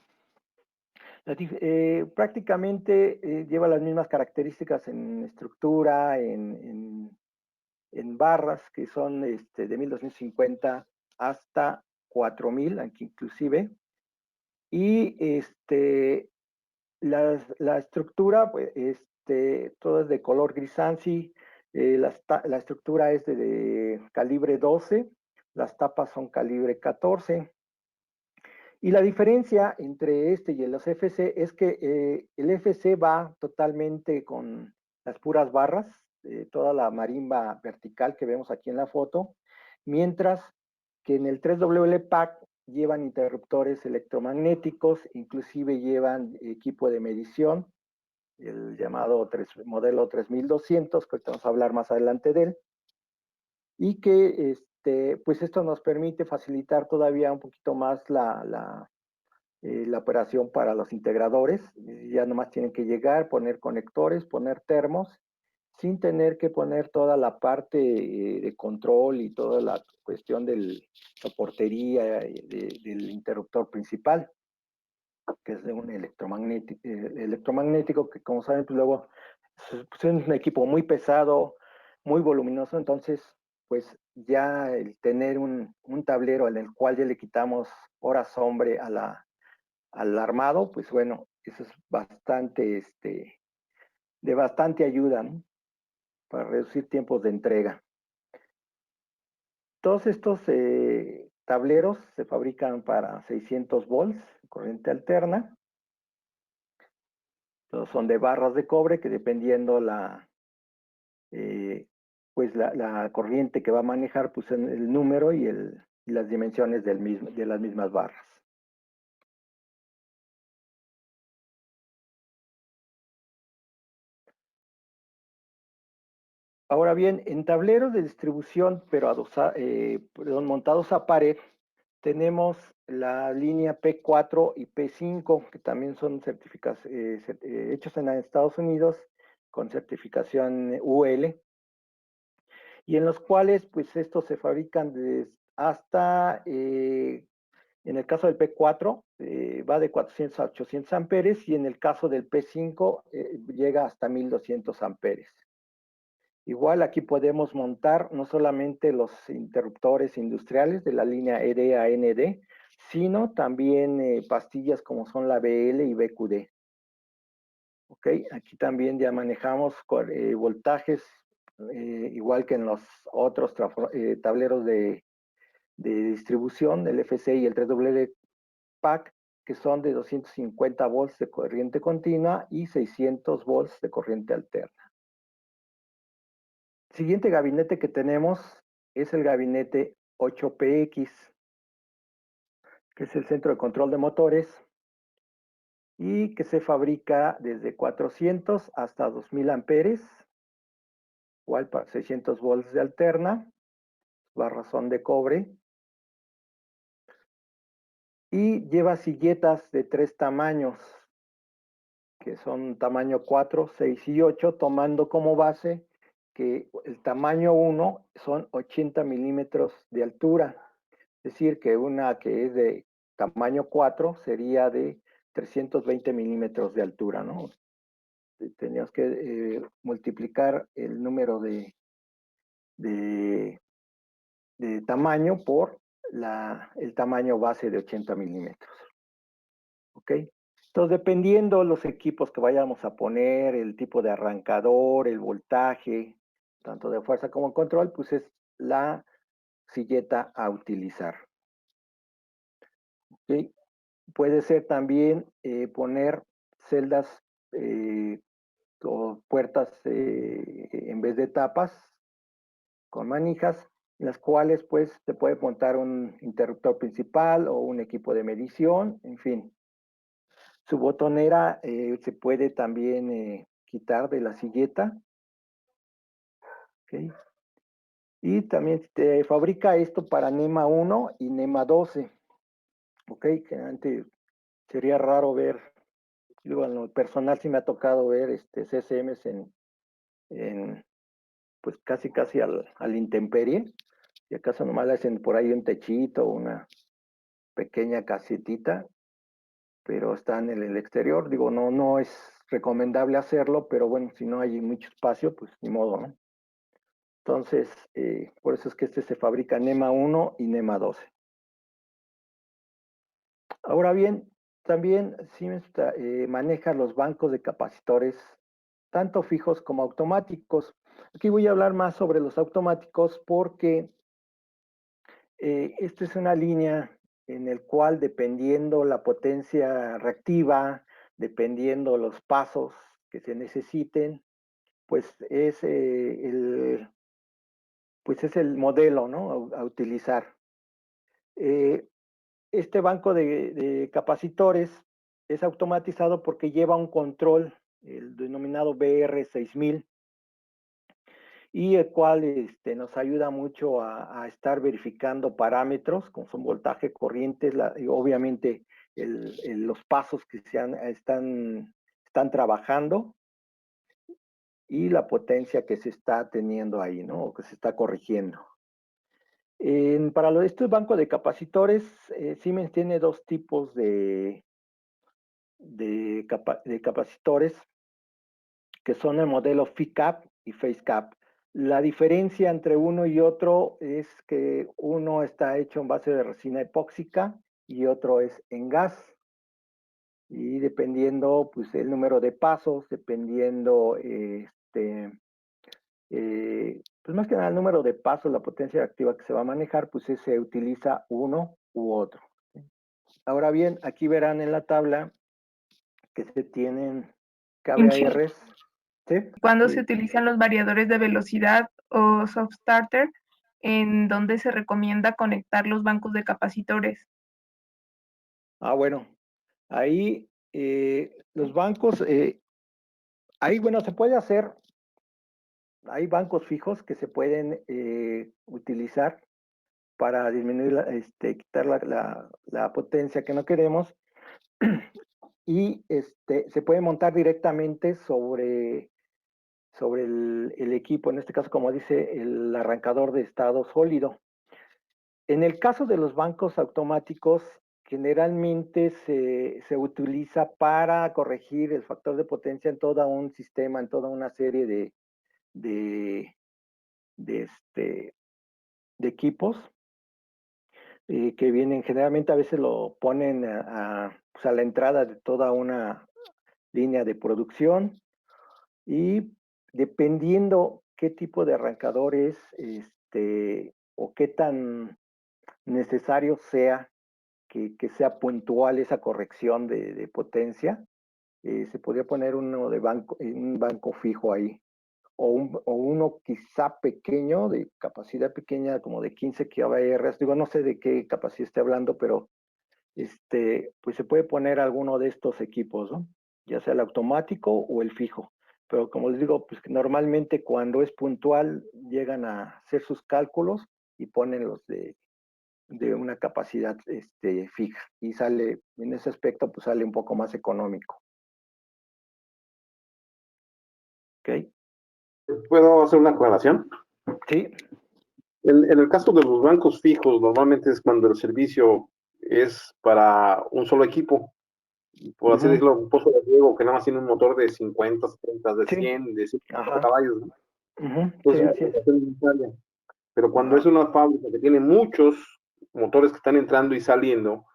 Prácticamente lleva las mismas características en estructura, en barras, que son de 1250 hasta 4000, aquí inclusive. Y la estructura, pues, todo es de color grisánceo. La estructura es de calibre 12, las tapas son calibre 14. Y la diferencia entre y los FC es que el FC va totalmente con las puras barras, toda la marimba vertical que vemos aquí en la foto, mientras que en el 3WL Pack llevan interruptores electromagnéticos, inclusive llevan equipo de medición, el llamado modelo 3200, que vamos a hablar más adelante de él, y que pues esto nos permite facilitar todavía un poquito más la operación para los integradores. Ya nomás tienen que llegar, poner conectores, poner termos, sin tener que poner toda la parte de control y toda la cuestión de la portería del interruptor principal, que es de un electromagnético que, como saben, pues luego pues es un equipo muy pesado, muy voluminoso. Entonces pues ya el tener un tablero en el cual ya le quitamos horas hombre al armado, pues bueno, eso es bastante, de bastante ayuda, ¿no?, para reducir tiempos de entrega. Todos estos tableros se fabrican para 600 volts, corriente alterna. Todos son de barras de cobre que, dependiendo pues la corriente que va a manejar, pues el número y las dimensiones de las mismas barras. Ahora bien, en tableros de distribución, pero montados a pared, tenemos la línea P4 y P5, que también son hechos en Estados Unidos con certificación UL, y en los cuales pues estos se fabrican hasta, en el caso del P4, va de 400 a 800 amperes, y en el caso del P5 llega hasta 1200 amperes. Igual aquí podemos montar no solamente los interruptores industriales de la línea ED-AND, sino también pastillas como son la BL y BQD. Ok, aquí también ya manejamos voltajes, igual que en los otros tableros de distribución, el FC y el 3W Pack, que son de 250 volts de corriente continua y 600 volts de corriente alterna. El siguiente gabinete que tenemos es el gabinete 8PX, que es el centro de control de motores, y que se fabrica desde 400 hasta 2000 amperes, igual para 600 volts de alterna, barras son de cobre, y lleva silletas de 3 tamaños, que son tamaño 4, 6 y 8, tomando como base que el tamaño 1 son 80 milímetros de altura. Es decir, que una que es de tamaño 4 sería de 320 milímetros de altura, ¿no? Teníamos que multiplicar el número de tamaño por el tamaño base de 80 milímetros. ¿Ok? Entonces, dependiendo los equipos que vayamos a poner, el tipo de arrancador, el voltaje, tanto de fuerza como control, pues es la silleta a utilizar. ¿Ok? Puede ser también poner celdas o puertas en vez de tapas con manijas, en las cuales pues se puede montar un interruptor principal o un equipo de medición, en fin. Su botonera se puede también quitar de la silleta. ¿Okay? Y también te fabrica esto para NEMA 1 y NEMA 12. ¿Ok? Generalmente sería raro ver, digo, en lo personal sí me ha tocado ver CCMs pues casi al intemperie. Si acaso nomás le hacen por ahí un techito, una pequeña casetita, pero está en el exterior. Digo, no es recomendable hacerlo, pero bueno, si no hay mucho espacio, pues ni modo, ¿no? Entonces, por eso es que se fabrica NEMA 1 y NEMA 12. Ahora bien, también Siemens maneja los bancos de capacitores, tanto fijos como automáticos. Aquí voy a hablar más sobre los automáticos porque esta es una línea en el cual, dependiendo la potencia reactiva, dependiendo los pasos que se necesiten, pues es el modelo, ¿no? A utilizar. Este banco de capacitores es automatizado porque lleva un control, el denominado BR6000, y el cual nos ayuda mucho a estar verificando parámetros, como son voltaje, corrientes, y obviamente los pasos que están trabajando y la potencia que se está teniendo ahí, ¿no? O que se está corrigiendo. Para estos bancos de capacitores, Siemens tiene dos tipos de capacitores, que son el modelo FICAP y FaceCap. La diferencia entre uno y otro es que uno está hecho en base de resina epóxica y otro es en gas. Y dependiendo, pues, el número de pasos, dependiendo, pues más que nada el número de pasos, la potencia activa que se va a manejar, pues se utiliza uno u otro. Ahora bien, aquí verán en la tabla que se tienen KVARs. ¿Sí? Cuando Sí. se utilizan los variadores de velocidad o soft starter, en donde se recomienda conectar los bancos de capacitores. Bueno, ahí los bancos, ahí, bueno, se puede hacer, hay bancos fijos que se pueden utilizar para disminuir, quitar la potencia que no queremos, y se puede montar directamente sobre el equipo, en este caso, como dice, el arrancador de estado sólido. En el caso de los bancos automáticos, generalmente se utiliza para corregir el factor de potencia en todo un sistema, en toda una serie de equipos que vienen, generalmente a veces lo ponen pues a la entrada de toda una línea de producción, y dependiendo qué tipo de arrancador es, o qué tan necesario sea que sea puntual esa corrección de potencia, se podría poner uno un banco fijo ahí, o uno quizá pequeño, de capacidad pequeña, como de 15 kVAR. Digo, no sé de qué capacidad esté hablando, pero pues se puede poner alguno de estos equipos, ¿no? Ya sea el automático o el fijo. Pero como les digo, pues normalmente cuando es puntual llegan a hacer sus cálculos y ponen los de una capacidad fija, y sale, en ese aspecto, pues sale un poco más económico. ¿Ok? ¿Puedo hacer una aclaración? Sí. En el caso de los bancos fijos, normalmente es cuando el servicio es para un solo equipo, por así decirlo, un pozo de riego que nada más tiene un motor de 50, 70, de 100, de 150 caballos, ¿no? Sí, así es. Pero cuando es una fábrica que tiene muchos motores que están entrando y saliendo,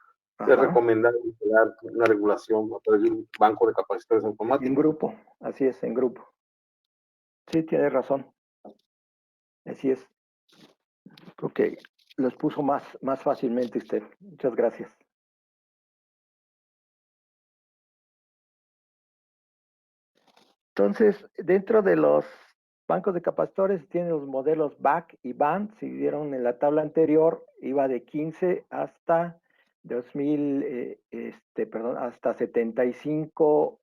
es recomendable crear una regulación a través de un banco de capacitores automáticos. En grupo, así es, en grupo. Sí, tiene razón. Así es. Ok, los puso más fácilmente usted. Muchas gracias. Entonces, dentro de los bancos de capacitores tienen los modelos BAC y BAND. Si vieron en la tabla anterior, iba de 15 hasta 2000, hasta 75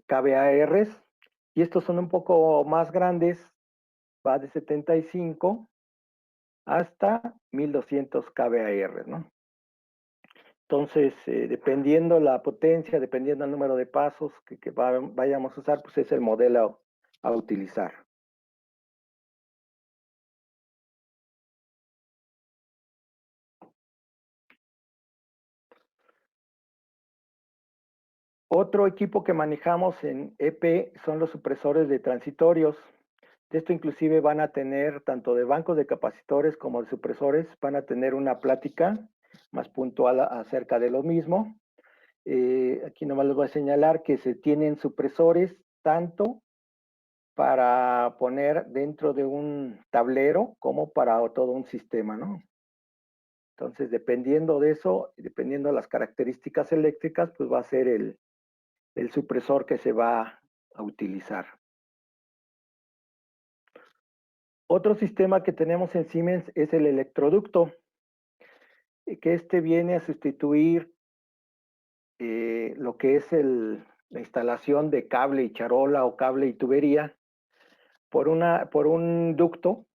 kVARs. Y estos son un poco más grandes, va de 75 hasta 1200 kVAR, ¿no? Entonces, dependiendo la potencia, dependiendo el número de pasos que vayamos a usar, pues es el modelo a utilizar. Otro equipo que manejamos en EP son los supresores de transitorios. De esto inclusive van a tener, tanto de bancos de capacitores como de supresores, van a tener una plática más puntual acerca de lo mismo. Aquí nomás les voy a señalar que se tienen supresores tanto para poner dentro de un tablero como para todo un sistema, ¿no? Entonces, dependiendo de eso, dependiendo de las características eléctricas, pues va a ser el supresor que se va a utilizar. Otro sistema que tenemos en Siemens es el electroducto, que este viene a sustituir lo que es la instalación de cable y charola o cable y tubería por un ducto,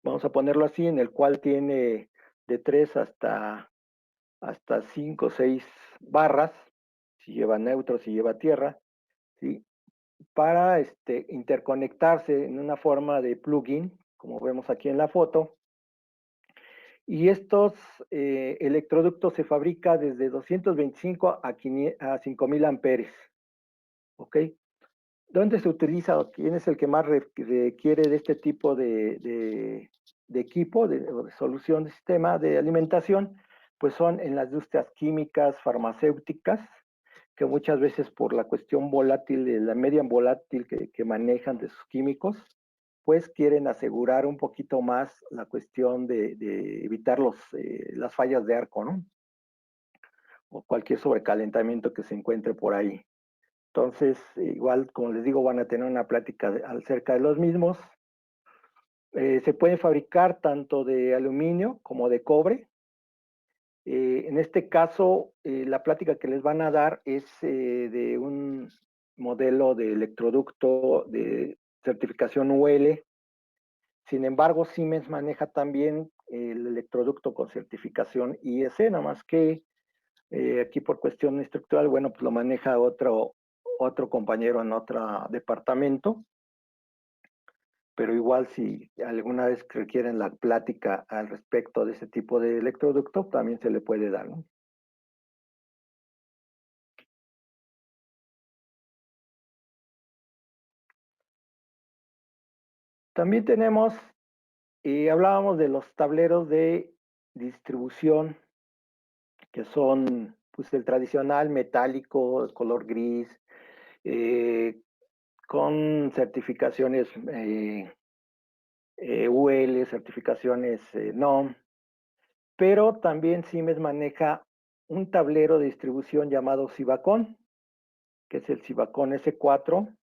vamos a ponerlo así, en el cual tiene de 3 hasta 5 o 6 barras, si lleva neutro, si lleva tierra, ¿sí? Para interconectarse en una forma de plugin, como vemos aquí en la foto. Y estos electroductos se fabrican desde 225 a 5000 amperes. ¿Ok? ¿Dónde se utiliza? ¿Quién es el que más requiere de este tipo de equipo, de solución de sistema de alimentación? Pues son en las industrias químicas, farmacéuticas, que muchas veces por la cuestión volátil, de la media volátil que manejan de sus químicos, pues quieren asegurar un poquito más la cuestión de evitar las fallas de arco, ¿no? O cualquier sobrecalentamiento que se encuentre por ahí. Entonces, igual, como les digo, van a tener una plática acerca de los mismos. Se puede fabricar tanto de aluminio como de cobre. En este caso, la plática que les van a dar es de un modelo de electroducto de certificación UL. Sin embargo, Siemens maneja también el electroducto con certificación IEC, nada más que aquí por cuestión estructural, bueno, pues lo maneja otro compañero en otro departamento. Pero igual si alguna vez requieren la plática al respecto de ese tipo de electroducto, también se le puede dar, ¿no? También tenemos, hablábamos de los tableros de distribución, que son pues el tradicional metálico, color gris, con certificaciones UL, certificaciones NOM, pero también Siemens maneja un tablero de distribución llamado Sivacon, que es el Sivacon S4,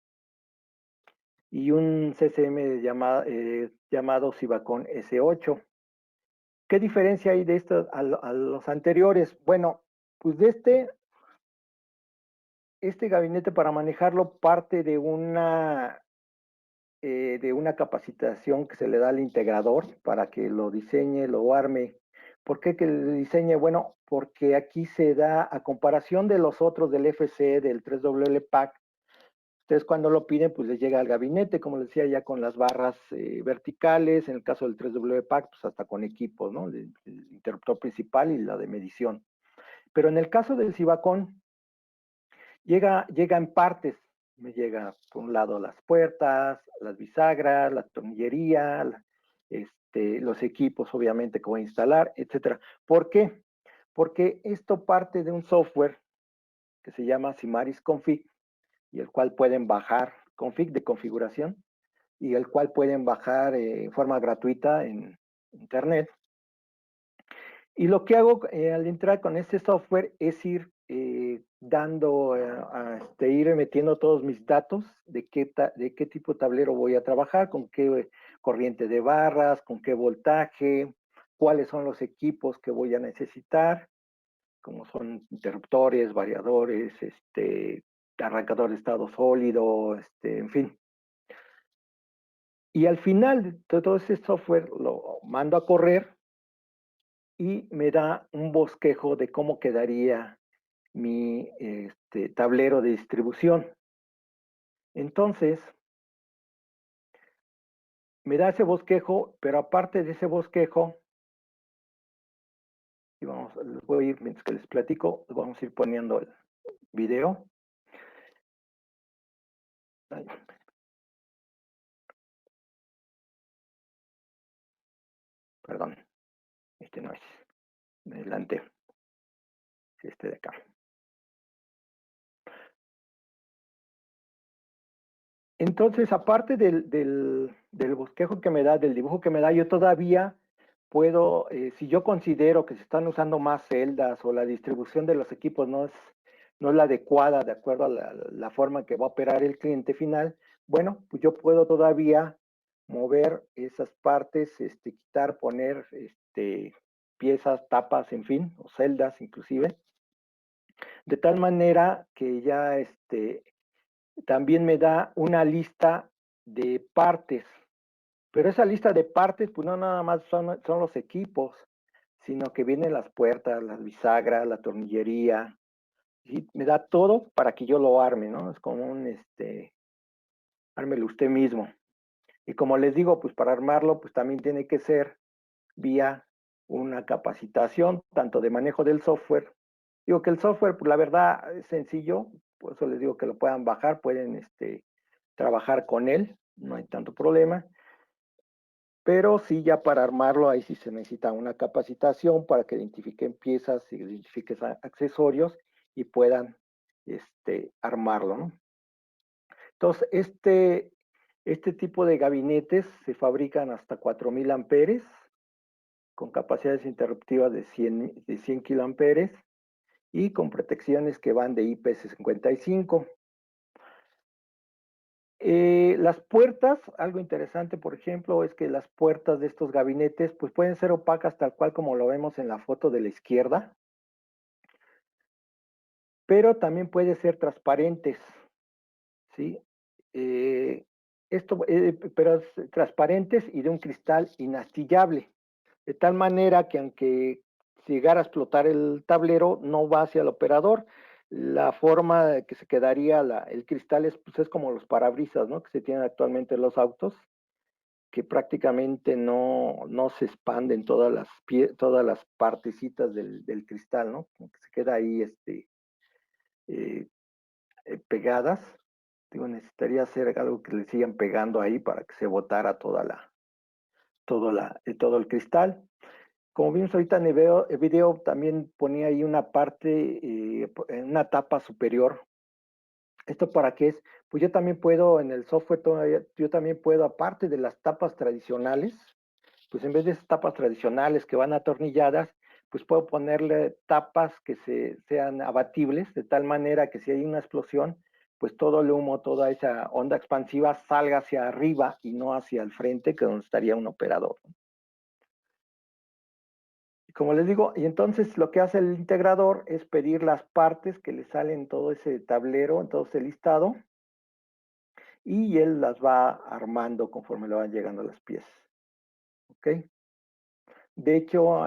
y un CCM llamado Sivacon S8. ¿Qué diferencia hay de estos a los anteriores? Bueno, pues de este gabinete, para manejarlo, parte de una capacitación que se le da al integrador para que lo diseñe, lo arme. ¿Por qué que lo diseñe? Bueno, porque aquí se da, a comparación de los otros del FC, del 3WL-PAC, ustedes cuando lo piden, pues les llega al gabinete, como les decía, ya con las barras verticales, en el caso del 3WL-PAC, pues hasta con equipos, ¿no? El interruptor principal y la de medición. Pero en el caso del Sivacon, llega en partes. Me llega por un lado las puertas, las bisagras, la tornillería, los equipos obviamente que voy a instalar, etcétera. ¿Por qué? Porque esto parte de un software que se llama Simaris Config, y el cual pueden bajar, config de configuración, y el cual pueden bajar en forma gratuita en internet. Y lo que hago al entrar con este software es ir dando, ir metiendo todos mis datos de qué tipo de tablero voy a trabajar, con qué corriente de barras, con qué voltaje, cuáles son los equipos que voy a necesitar, como son interruptores, variadores, arrancador de estado sólido, en fin. Y al final de todo ese software lo mando a correr y me da un bosquejo de cómo quedaría mi tablero de distribución. Entonces, me da ese bosquejo, pero aparte de ese bosquejo, y les voy a ir, mientras que les platico, vamos a ir poniendo el video. Ay, perdón, este no es, adelante, este de acá. Entonces, aparte del bosquejo que me da, del dibujo que me da, yo todavía puedo, si yo considero que se están usando más celdas o la distribución de los equipos no es la adecuada de acuerdo a la forma en que va a operar el cliente final, bueno, pues yo puedo todavía mover esas partes, quitar, poner piezas, tapas, en fin, o celdas inclusive, de tal manera que ya también me da una lista de partes, pero esa lista de partes, pues no nada más son los equipos, sino que vienen las puertas, las bisagras, la tornillería, ¿sí? Me da todo para que yo lo arme, ¿no? Es como un, ármelo usted mismo. Y como les digo, pues para armarlo, pues también tiene que ser vía una capacitación, tanto de manejo del software. Digo que el software, pues la verdad, es sencillo, por eso les digo que lo puedan bajar, pueden trabajar con él, no hay tanto problema. Pero sí, ya para armarlo, ahí sí se necesita una capacitación para que identifiquen piezas, identifiquen accesorios y puedan armarlo, ¿no? Entonces, este tipo de gabinetes se fabrican hasta 4000 amperes, con capacidades interruptivas de 100 kiloamperes y con protecciones que van de IP55. Las puertas, algo interesante, por ejemplo, es que las puertas de estos gabinetes pues pueden ser opacas tal cual como lo vemos en la foto de la izquierda, pero también pueden ser transparentes, ¿sí? Pero transparentes y de un cristal inastillable, de tal manera que aunque llegara a explotar el tablero, no va hacia el operador. La forma que se quedaría el cristal pues es como los parabrisas, ¿no? Que se tienen actualmente en los autos, que prácticamente no se expanden todas las partecitas del cristal, ¿no? Como que se queda ahí pegadas. Digo, necesitaría hacer algo que le sigan pegando ahí para que se botara todo el cristal. Como vimos ahorita en el video, también ponía ahí una parte, en una tapa superior. ¿Esto para qué es? Pues yo también puedo, en el software todavía, yo también puedo, aparte de las tapas tradicionales, pues en vez de esas tapas tradicionales que van atornilladas, pues puedo ponerle tapas que sean abatibles, de tal manera que si hay una explosión, pues todo el humo, toda esa onda expansiva salga hacia arriba y no hacia el frente, que es donde estaría un operador. Y como les digo, y entonces lo que hace el integrador es pedir las partes que le salen en todo ese tablero, en todo ese listado, y él las va armando conforme le van llegando las piezas. ¿Ok? De hecho,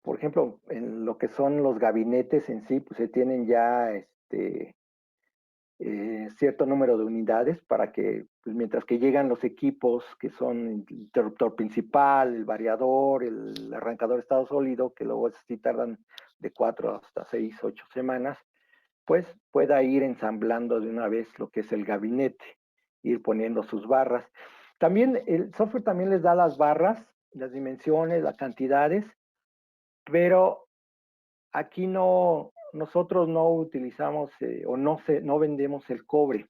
por ejemplo, en lo que son los gabinetes en sí, pues se tienen ya cierto número de unidades para que, pues, mientras que llegan los equipos que son el interruptor principal, el variador, el arrancador de estado sólido, que luego sí tardan de 4 hasta 6, 8 semanas, pues pueda ir ensamblando de una vez lo que es el gabinete, ir poniendo sus barras. También el software también les da las barras, las dimensiones, las cantidades, pero aquí nosotros no utilizamos o no vendemos el cobre.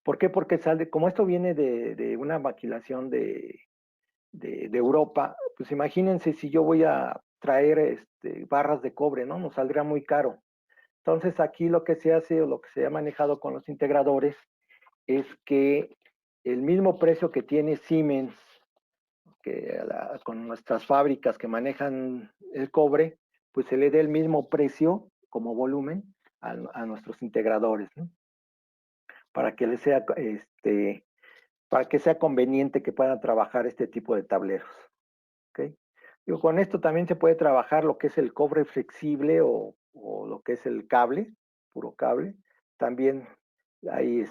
¿Por qué? Porque como esto viene de una maquilación de Europa, pues imagínense si yo voy a traer barras de cobre, ¿no? Nos saldría muy caro. Entonces aquí lo que se hace o lo que se ha manejado con los integradores es que el mismo precio que tiene Siemens con nuestras fábricas que manejan el cobre, pues se le dé el mismo precio como volumen a nuestros integradores, ¿no? Para que les sea, para que sea conveniente que puedan trabajar este tipo de tableros. ¿Okay? Digo, con esto también se puede trabajar lo que es el cobre flexible o lo que es el cable, puro cable. También hay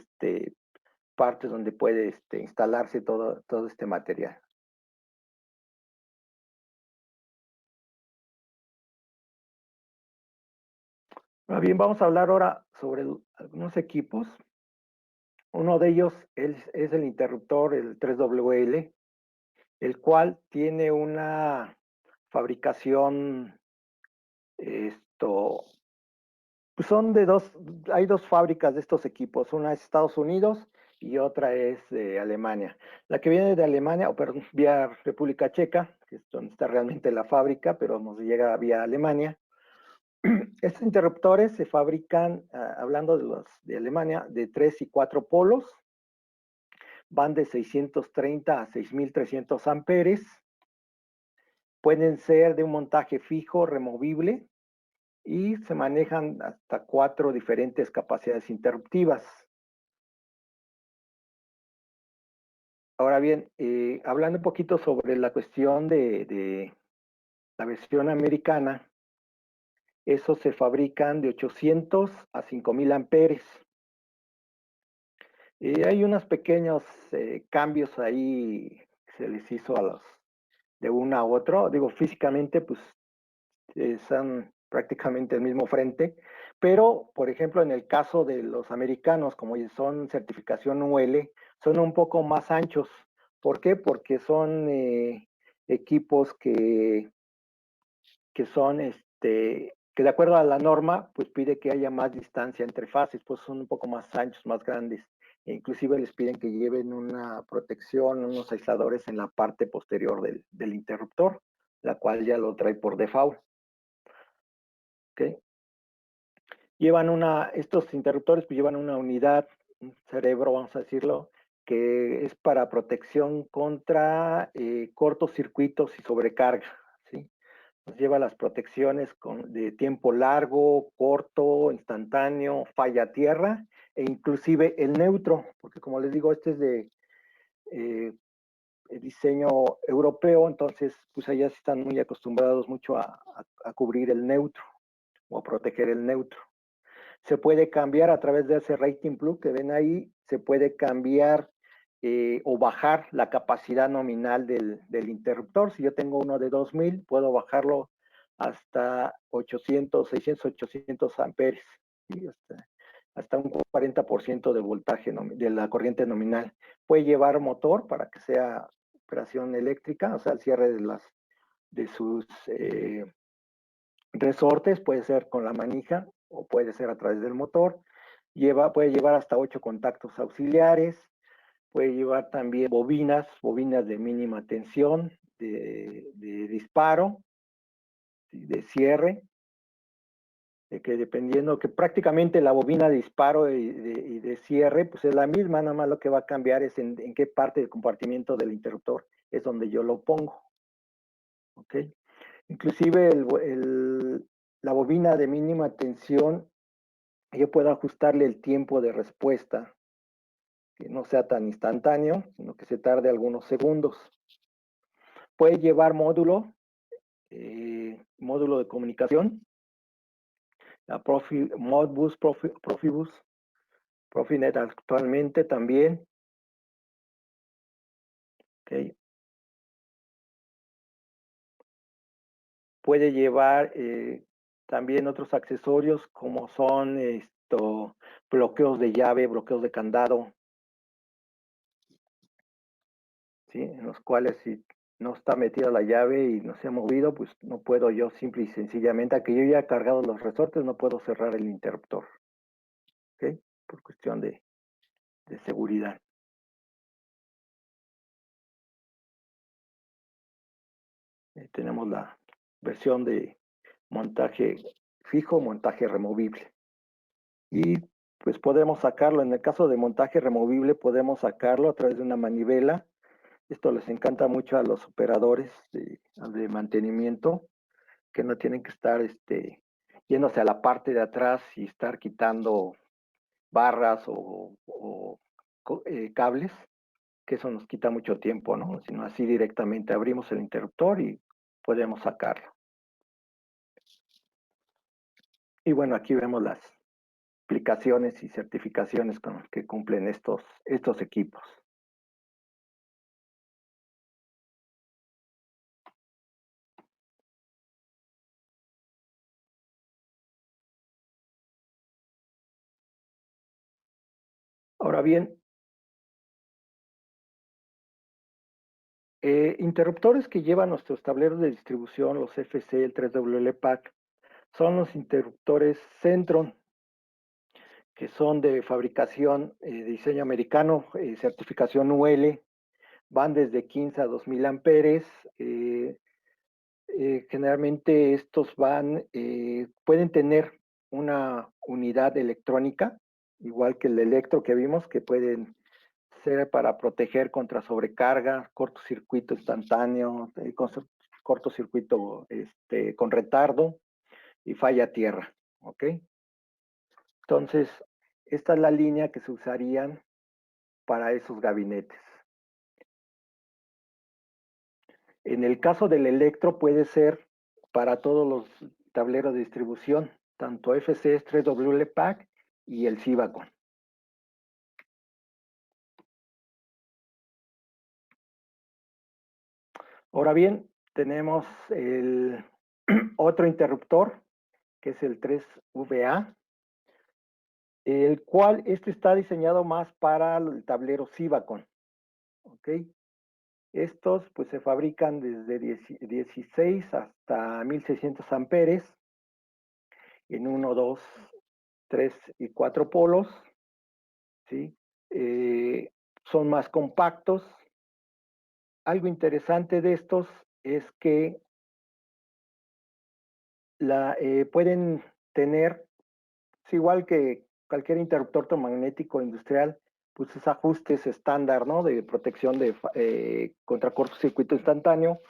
partes donde puede instalarse todo este material. Bien, vamos a hablar ahora sobre algunos equipos. Uno de ellos es el interruptor, el 3WL, el cual tiene una fabricación, pues hay dos fábricas de estos equipos, una es Estados Unidos y otra es de Alemania. La que viene de Alemania, o perdón, vía República Checa, que es donde está realmente la fábrica, pero nos llega vía Alemania. Estos interruptores se fabrican, hablando de los de Alemania, de 3 y 4 polos, van de 630 a 6300 amperes, pueden ser de un montaje fijo, removible, y se manejan hasta 4 diferentes capacidades interruptivas. Ahora bien, hablando un poquito sobre la cuestión de la versión americana, esos se fabrican de 800 a 5000 amperes. Hay unos pequeños cambios ahí que se les hizo a los de uno a otro. Digo, físicamente, pues son prácticamente el mismo frente, pero, por ejemplo, en el caso de los americanos, como son certificación UL, son un poco más anchos. ¿Por qué? Porque son equipos que son, que de acuerdo a la norma, pues pide que haya más distancia entre fases, pues son un poco más anchos, más grandes. E inclusive les piden que lleven una protección, unos aisladores en la parte posterior del interruptor, la cual ya lo trae por default. ¿Okay? Estos interruptores pues llevan una unidad, un cerebro, vamos a decirlo, que es para protección contra cortocircuitos y sobrecarga, ¿sí? Nos lleva las protecciones de tiempo largo, corto, instantáneo, falla a tierra e inclusive el neutro, porque como les digo, este es de diseño europeo, entonces pues allá están muy acostumbrados mucho a cubrir el neutro o a proteger el neutro. Se puede cambiar a través de ese rating plug que ven ahí, se puede cambiar o bajar la capacidad nominal del interruptor. Si yo tengo uno de 2000, puedo bajarlo hasta 800, 600, 800 amperes, ¿sí? Hasta un 40% de voltaje de la corriente nominal. Puede llevar motor para que sea operación eléctrica, o sea, el cierre de sus resortes, puede ser con la manija o puede ser a través del motor. Puede llevar hasta 8 contactos auxiliares, puede llevar también bobinas de mínima tensión, de disparo, de cierre, que dependiendo, que prácticamente la bobina de disparo y de cierre, pues es la misma, nada más lo que va a cambiar es en qué parte del compartimiento del interruptor es donde yo lo pongo. ¿Ok? Inclusive la bobina de mínima tensión, yo puedo ajustarle el tiempo de respuesta, que no sea tan instantáneo, sino que se tarde algunos segundos. Puede llevar módulo de comunicación, la Modbus, Profibus, Profinet actualmente también. Okay. Puede llevar también otros accesorios como son bloqueos de llave, bloqueos de candado, ¿sí? En los cuales si no está metida la llave y no se ha movido, pues no puedo yo simple y sencillamente, a que yo ya he cargado los resortes, no puedo cerrar el interruptor. ¿Ok? Por cuestión de seguridad. Tenemos la versión de montaje fijo, montaje removible. y pues podemos sacarlo. En el caso de montaje removible podemos sacarlo a través de una manivela. Esto les encanta mucho a los operadores de mantenimiento, que no tienen que estar yéndose a la parte de atrás y estar quitando barras o cables, que eso nos quita mucho tiempo, ¿no? Sino así directamente abrimos el interruptor y podemos sacarlo. Y bueno, aquí vemos las aplicaciones y certificaciones con las que cumplen estos equipos. Ahora bien, interruptores que llevan nuestros tableros de distribución, los FC, el 3WLPAC, son los interruptores Centron, que son de fabricación, diseño americano, certificación UL, van desde 15 a 2000 amperes. Generalmente estos pueden tener una unidad electrónica, igual que el electro que vimos, que pueden ser para proteger contra sobrecarga, cortocircuito instantáneo, cortocircuito con retardo y falla a tierra, ¿ok? Entonces, esta es la línea que se usarían para esos gabinetes. En el caso del electro puede ser para todos los tableros de distribución, tanto FCS 3WLPAC y el Cibacon. Ahora bien, tenemos el otro interruptor, que es el 3VA, el cual está diseñado más para el tablero Cibacon. ¿Ok? Estos pues se fabrican desde 16 hasta 1600 amperes en 1, 2, 3 y 4 polos, ¿sí? Son más compactos. Algo interesante de estos es que pueden tener, es igual que cualquier interruptor electromagnético industrial, pues es ajustes estándar, ¿no? De protección contra cortocircuito instantáneo,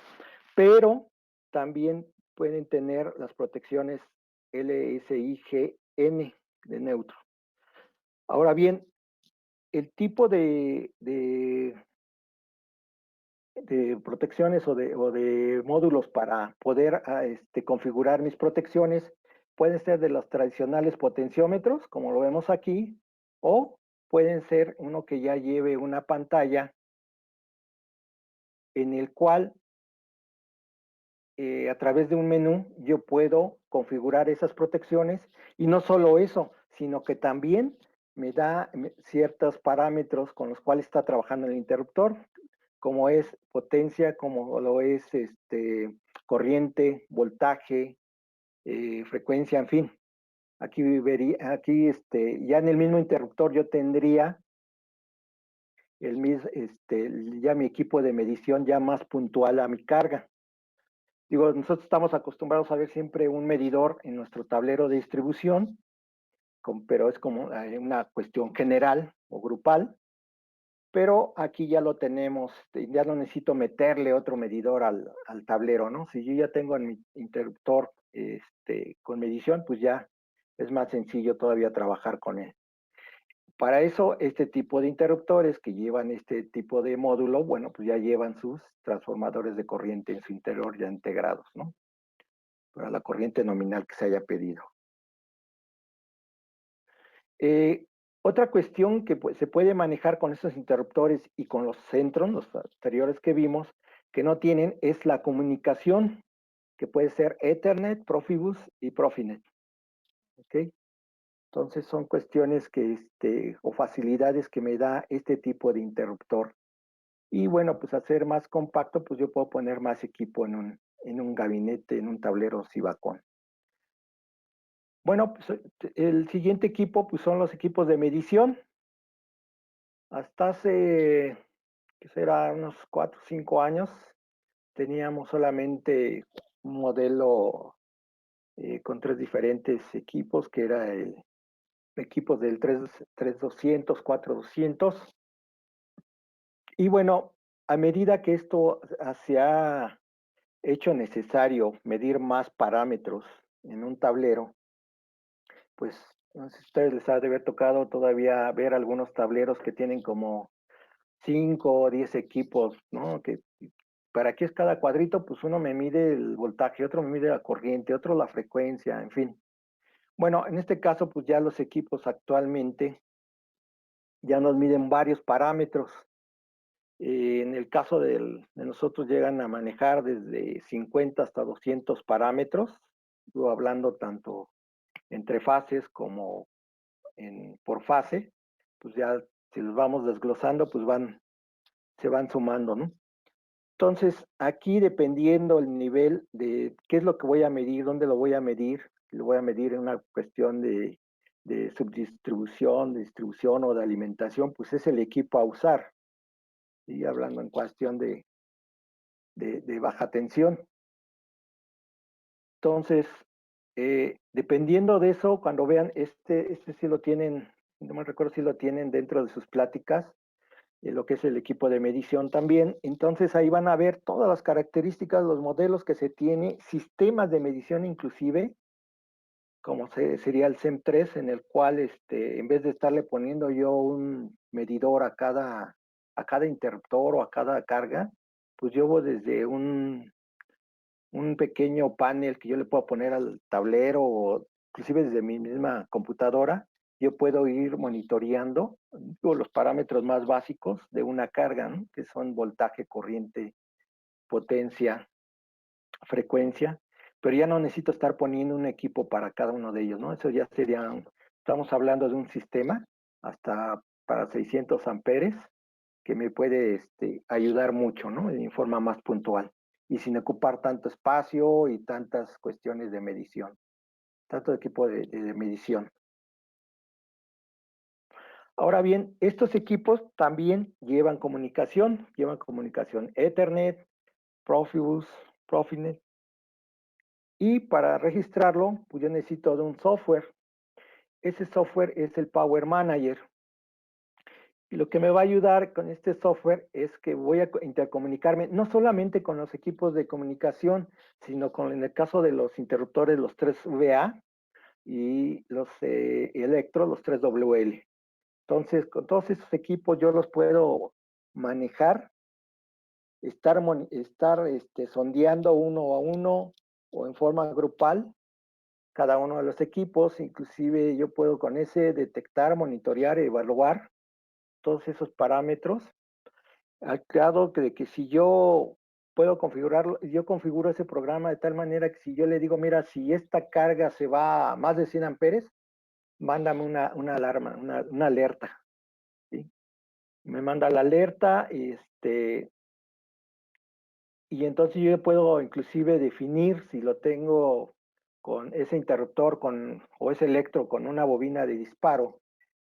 pero también pueden tener las protecciones LSIGN de neutro. Ahora bien, el tipo de protecciones o de módulos para poder configurar mis protecciones pueden ser de los tradicionales potenciómetros, como lo vemos aquí, o pueden ser uno que ya lleve una pantalla en el cual a través de un menú yo puedo configurar esas protecciones, y no solo eso, sino que también me da ciertos parámetros con los cuales está trabajando el interruptor, como es potencia, como lo es corriente, voltaje, frecuencia, en fin. Aquí ya en el mismo interruptor yo tendría ya mi equipo de medición ya más puntual a mi carga. Digo, nosotros estamos acostumbrados a ver siempre un medidor en nuestro tablero de distribución, pero es como una cuestión general o grupal. Pero aquí ya lo tenemos, ya no necesito meterle otro medidor al tablero, ¿no? Si yo ya tengo en mi interruptor con medición, pues ya es más sencillo todavía trabajar con él. Para eso, este tipo de interruptores que llevan este tipo de módulo, bueno, pues ya llevan sus transformadores de corriente en su interior ya integrados, ¿no? Para la corriente nominal que se haya pedido. Otra cuestión que se puede manejar con estos interruptores y con los Centron, los anteriores que vimos, que no tienen, es la comunicación, que puede ser Ethernet, Profibus y Profinet. ¿Ok? Entonces son cuestiones o facilidades que me da este tipo de interruptor. Y bueno, pues hacer más compacto, pues yo puedo poner más equipo en un gabinete, en un tablero Cibacon. Bueno, pues el siguiente equipo pues son los equipos de medición. Hasta hace, que será, unos 4 o 5 años, teníamos solamente un modelo con 3 diferentes equipos, que era el equipos del 3200, 4200. Y bueno, a medida que esto se ha hecho necesario medir más parámetros en un tablero, pues no sé si a ustedes les ha de haber tocado todavía ver algunos tableros que tienen como 5 o 10 equipos, ¿no? Que para qué es cada cuadrito, pues uno me mide el voltaje, otro me mide la corriente, otro la frecuencia, en fin. Bueno, en este caso, pues ya los equipos actualmente ya nos miden varios parámetros. En el caso de nosotros llegan a manejar desde 50 hasta 200 parámetros, yo hablando tanto entre fases como por fase, pues ya si los vamos desglosando, pues se van sumando, ¿no? Entonces, aquí dependiendo el nivel de qué es lo que voy a medir, dónde lo voy a medir, lo voy a medir en una cuestión de subdistribución, de distribución o de alimentación, pues es el equipo a usar. Y hablando en cuestión de baja tensión. Entonces, dependiendo de eso, cuando vean, este sí lo tienen, no me recuerdo si lo tienen dentro de sus pláticas, lo que es el equipo de medición también. Entonces ahí van a ver todas las características, los modelos que se tiene, sistemas de medición inclusive, como sería el SEM3, en el cual en vez de estarle poniendo yo un medidor a cada interruptor o a cada carga, pues yo voy desde un pequeño panel que yo le puedo poner al tablero o inclusive desde mi misma computadora, yo puedo ir monitoreando los parámetros más básicos de una carga, ¿no? Que son voltaje, corriente, potencia, frecuencia, pero ya no necesito estar poniendo un equipo para cada uno de ellos, ¿no? Eso ya sería, estamos hablando de un sistema hasta para 600 amperes que me puede ayudar mucho, ¿no? En forma más puntual y sin ocupar tanto espacio y tantas cuestiones de medición, tanto equipo de medición. Ahora bien, estos equipos también llevan comunicación Ethernet, Profibus, Profinet, y para registrarlo, pues yo necesito de un software. Ese software es el Power Manager. Y lo que me va a ayudar con este software es que voy a intercomunicarme no solamente con los equipos de comunicación, sino en el caso de los interruptores, los 3VA y los electro, los 3WL. Entonces, con todos esos equipos yo los puedo manejar, estar sondeando uno a uno o en forma grupal cada uno de los equipos. Inclusive yo puedo con ese detectar, monitorear, evaluar todos esos parámetros, al grado que si yo puedo configurarlo, yo configuro ese programa de tal manera que si yo le digo, mira, si esta carga se va a más de 100 amperes, mándame una alarma, una alerta, ¿sí? Me manda la alerta y entonces yo puedo inclusive definir si lo tengo con ese interruptor o ese electro con una bobina de disparo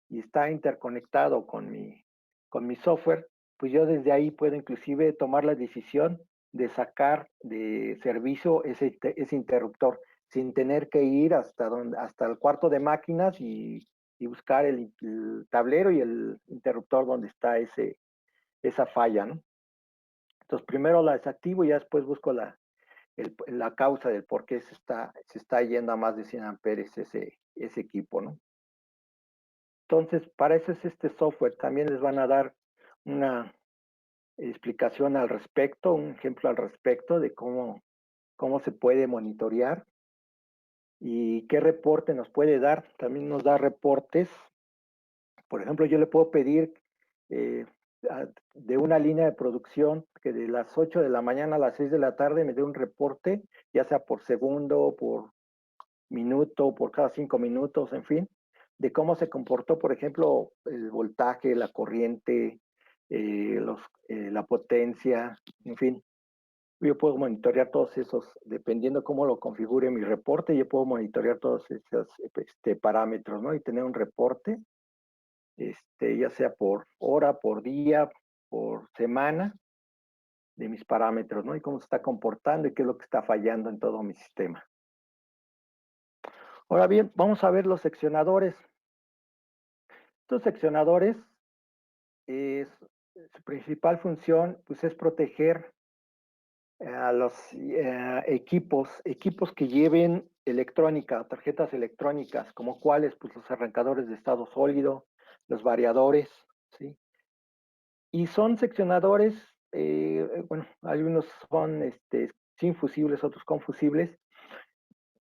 y está interconectado con mi software, pues yo desde ahí puedo inclusive tomar la decisión de sacar de servicio ese interruptor sin tener que ir hasta el cuarto de máquinas y buscar el tablero y el interruptor donde está esa falla, ¿no? Entonces primero la desactivo y ya después busco la causa del por qué se está yendo a más de 100 amperes ese equipo, ¿no? Entonces, para eso es este software. También les van a dar una explicación al respecto, un ejemplo al respecto de cómo se puede monitorear y qué reporte nos puede dar. También nos da reportes. Por ejemplo, yo le puedo pedir de una línea de producción que de las 8 de la mañana a las 6 de la tarde me dé un reporte, ya sea por segundo, por minuto, por cada 5 minutos, en fin, de cómo se comportó, por ejemplo, el voltaje, la corriente, la potencia, en fin. Yo puedo monitorear todos esos, dependiendo cómo lo configure mi reporte, yo puedo monitorear todos esos parámetros, ¿no? Y tener un reporte, ya sea por hora, por día, por semana, de mis parámetros, ¿no? Y cómo se está comportando y qué es lo que está fallando en todo mi sistema. Ahora bien, vamos a ver los seccionadores. Estos seccionadores, su principal función pues, es proteger a los equipos que lleven electrónica, tarjetas electrónicas, como cuáles, pues los arrancadores de estado sólido, los variadores, ¿sí? Y son seccionadores, bueno, algunos son sin fusibles, otros con fusibles.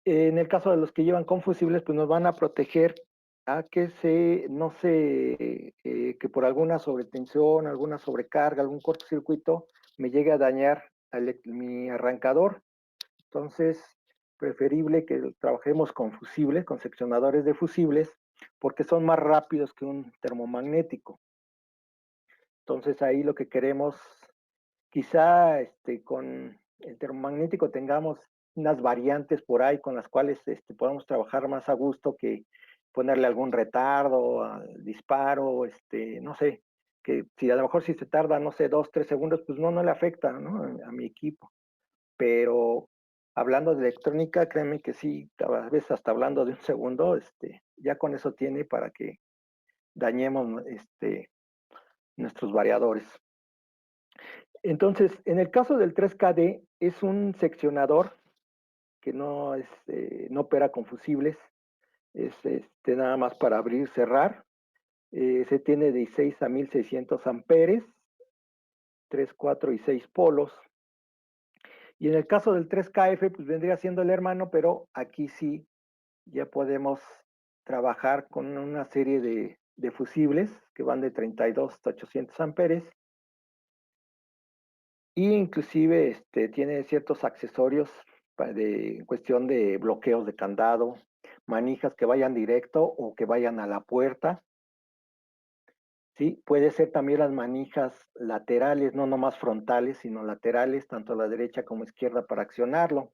En el caso de los que llevan con fusibles, pues nos van a proteger a que que por alguna sobretensión, alguna sobrecarga, algún cortocircuito, me llegue a dañar mi arrancador. Entonces, preferible que trabajemos con fusibles, con seccionadores de fusibles, porque son más rápidos que un termomagnético. Entonces, ahí lo que queremos, quizá con el termomagnético tengamos unas variantes por ahí con las cuales podamos trabajar más a gusto que ponerle algún retardo al disparo, no sé, que si a lo mejor si se tarda, no sé, 2, 3 segundos, pues no le afecta, ¿no? A mi equipo. Pero hablando de electrónica, créanme que sí, a veces hasta hablando de un segundo, ya con eso tiene para que dañemos nuestros variadores. Entonces, en el caso del 3KD, es un seccionador que no opera con fusibles, es nada más para abrir, cerrar. Se tiene de 6 a 1600 amperes, 3, 4 y 6 polos. Y en el caso del 3KF, pues vendría siendo el hermano, pero aquí sí ya podemos trabajar con una serie de fusibles que van de 32 hasta 800 amperes. Y inclusive tiene ciertos accesorios en cuestión de bloqueos de candado, manijas que vayan directo o que vayan a la puerta. Sí, puede ser también las manijas laterales, no nomás frontales, sino laterales, tanto a la derecha como a la izquierda para accionarlo.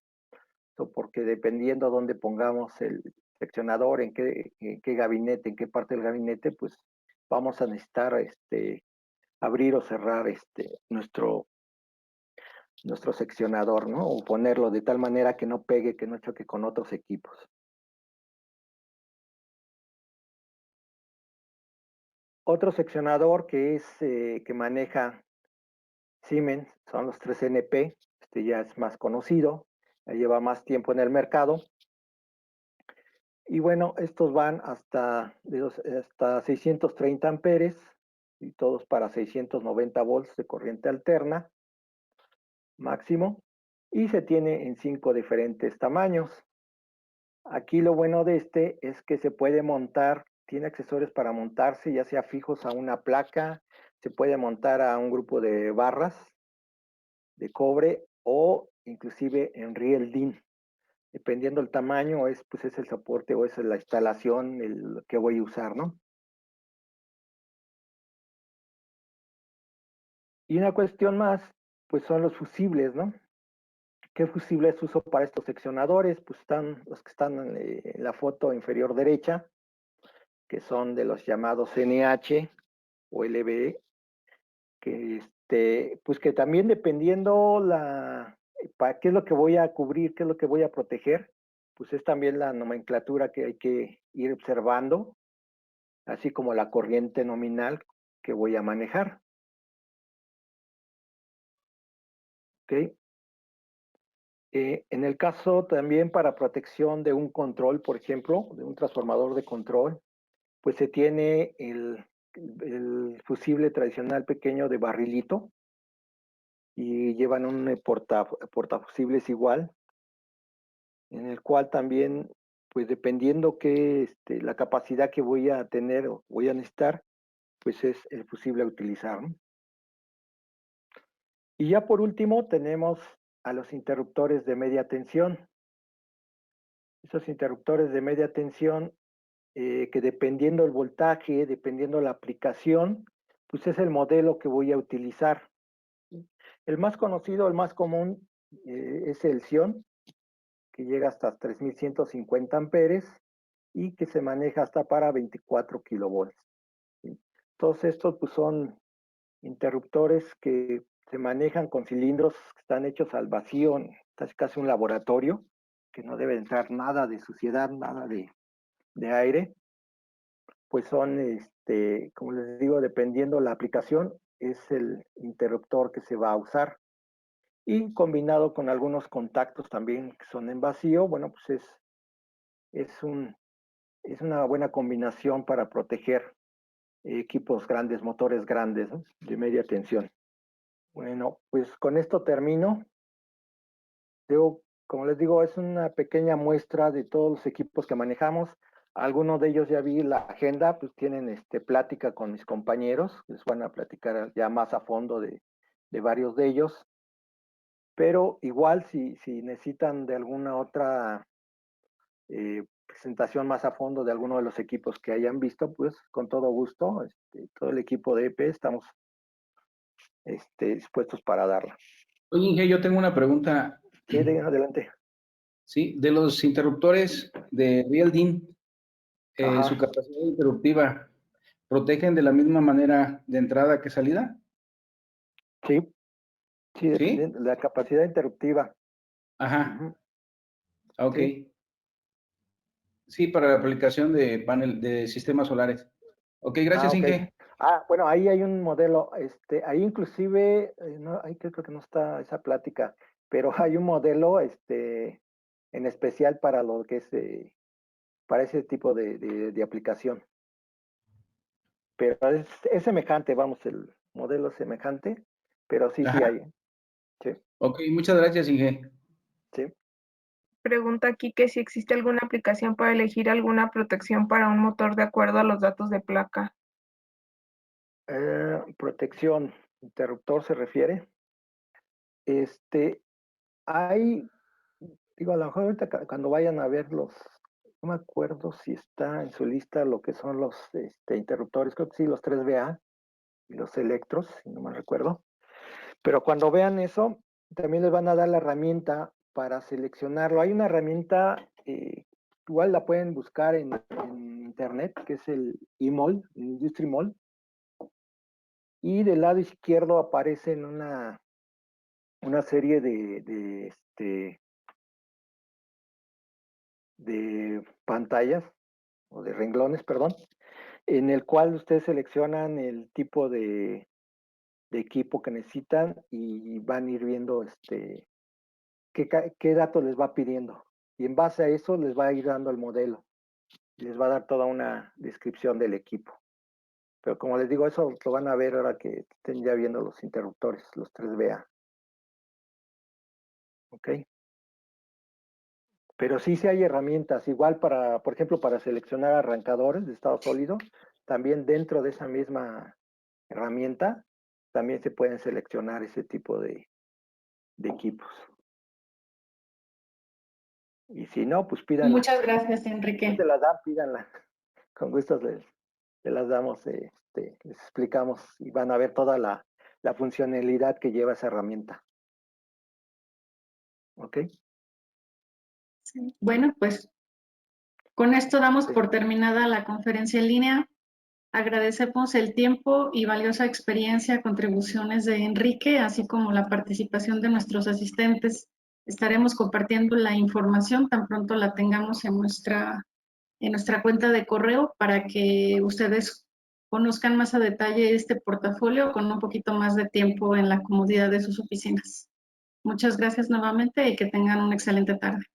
Porque dependiendo dónde pongamos el seccionador, en qué gabinete, en qué parte del gabinete, pues vamos a necesitar abrir o cerrar nuestro seccionador, ¿no? O ponerlo de tal manera que no pegue, que no choque con otros equipos. Otro seccionador que maneja Siemens son los 3NP, ya es más conocido, ya lleva más tiempo en el mercado. Y bueno, estos van hasta 630 amperes y todos para 690 volts de corriente alterna máximo, y se tiene en 5 diferentes tamaños. Aquí lo bueno de es que se puede montar, tiene accesorios para montarse, ya sea fijos a una placa, se puede montar a un grupo de barras de cobre o inclusive en riel DIN. Dependiendo del tamaño, pues es el soporte o es la instalación el que voy a usar, ¿no? Y una cuestión más, pues son los fusibles, ¿no? ¿Qué fusibles uso para estos seccionadores? Pues están los que están en la foto inferior derecha, que son de los llamados NH o LBE, que pues que también dependiendo para qué es lo que voy a cubrir, qué es lo que voy a proteger, pues es también la nomenclatura que hay que ir observando, así como la corriente nominal que voy a manejar. ¿Ok? En el caso también para protección de un control, por ejemplo, de un transformador de control, pues se tiene el fusible tradicional pequeño de barrilito y llevan un portafusibles igual, en el cual también, pues dependiendo que la capacidad que voy a tener o voy a necesitar, pues es el fusible a utilizar, ¿no? Y ya por último tenemos a los interruptores de media tensión. Esos interruptores de media tensión que dependiendo el voltaje, dependiendo la aplicación, pues es el modelo que voy a utilizar. El más conocido, el más común es el Sion, que llega hasta 3150 amperes y que se maneja hasta para 24 kilovolts. ¿Sí? Todos estos pues, son interruptores que se manejan con cilindros que están hechos al vacío, casi un laboratorio, que no debe entrar nada de suciedad, nada de aire. pues son, como les digo, dependiendo la aplicación, es el interruptor que se va a usar. Y combinado con algunos contactos también que son en vacío, bueno, pues es una buena combinación para proteger equipos grandes, motores grandes, ¿no?, de media tensión. Bueno, pues con esto termino. Como les digo, es una pequeña muestra de todos los equipos que manejamos. Algunos de ellos ya vi la agenda, pues tienen plática con mis compañeros, les van a platicar ya más a fondo de varios de ellos. Pero igual si necesitan de alguna otra presentación más a fondo de alguno de los equipos que hayan visto, pues con todo gusto, todo el equipo de EP estamos dispuestos para darla. Oye, Inge, yo tengo una pregunta. Sí, adelante. Sí, de los interruptores de Real-DIN, Ajá. su capacidad interruptiva, ¿protegen de la misma manera de entrada que salida? Sí, ¿Sí? dependiendo de la capacidad interruptiva. Ajá. Ujú. Ok. Sí. Sí, para la aplicación de panel de sistemas solares. Ok, gracias, Ok. Inge. Bueno, ahí hay un modelo, ahí inclusive, no, ahí creo que no está esa plática, pero hay un modelo, en especial para lo que es, para ese tipo de aplicación. Pero es semejante, vamos, el modelo es semejante, pero sí Ajá. hay. Sí, Ok, muchas gracias, Inge. sí. Pregunta aquí que si existe alguna aplicación para elegir alguna protección para un motor de acuerdo a los datos de placa. Protección, interruptor se refiere. Hay, digo, a lo mejor ahorita cuando vayan a ver no me acuerdo si está en su lista lo que son los interruptores, creo que sí, los 3VA y los electros, si no me recuerdo. Pero cuando vean eso, también les van a dar la herramienta para seleccionarlo. Hay una herramienta, igual la pueden buscar en internet, que es el eMOL, Industry Mall. Y del lado izquierdo aparecen una serie de pantallas, o de renglones, perdón, en el cual ustedes seleccionan el tipo de equipo que necesitan y van a ir viendo qué datos les va pidiendo. Y en base a eso les va a ir dando el modelo. Les va a dar toda una descripción del equipo. Pero como les digo, eso lo van a ver ahora que estén ya viendo los interruptores, los 3VA. ¿Ok? Pero sí hay herramientas, igual para, por ejemplo, para seleccionar arrancadores de estado sólido, también dentro de esa misma herramienta, también se pueden seleccionar ese tipo de equipos. Y si no, pues pídanla. Muchas gracias, Si Enrique. no se las dan, pídanla. Con gusto les las damos, les explicamos y van a ver toda la funcionalidad que lleva esa herramienta. ¿Ok? Sí. Bueno, pues con esto damos Sí. por terminada la conferencia en línea. Agradecemos el tiempo y valiosa experiencia, contribuciones de Enrique, así como la participación de nuestros asistentes. Estaremos compartiendo la información tan pronto la tengamos en nuestra cuenta de correo para que ustedes conozcan más a detalle este portafolio con un poquito más de tiempo en la comodidad de sus oficinas. Muchas gracias nuevamente y que tengan una excelente tarde.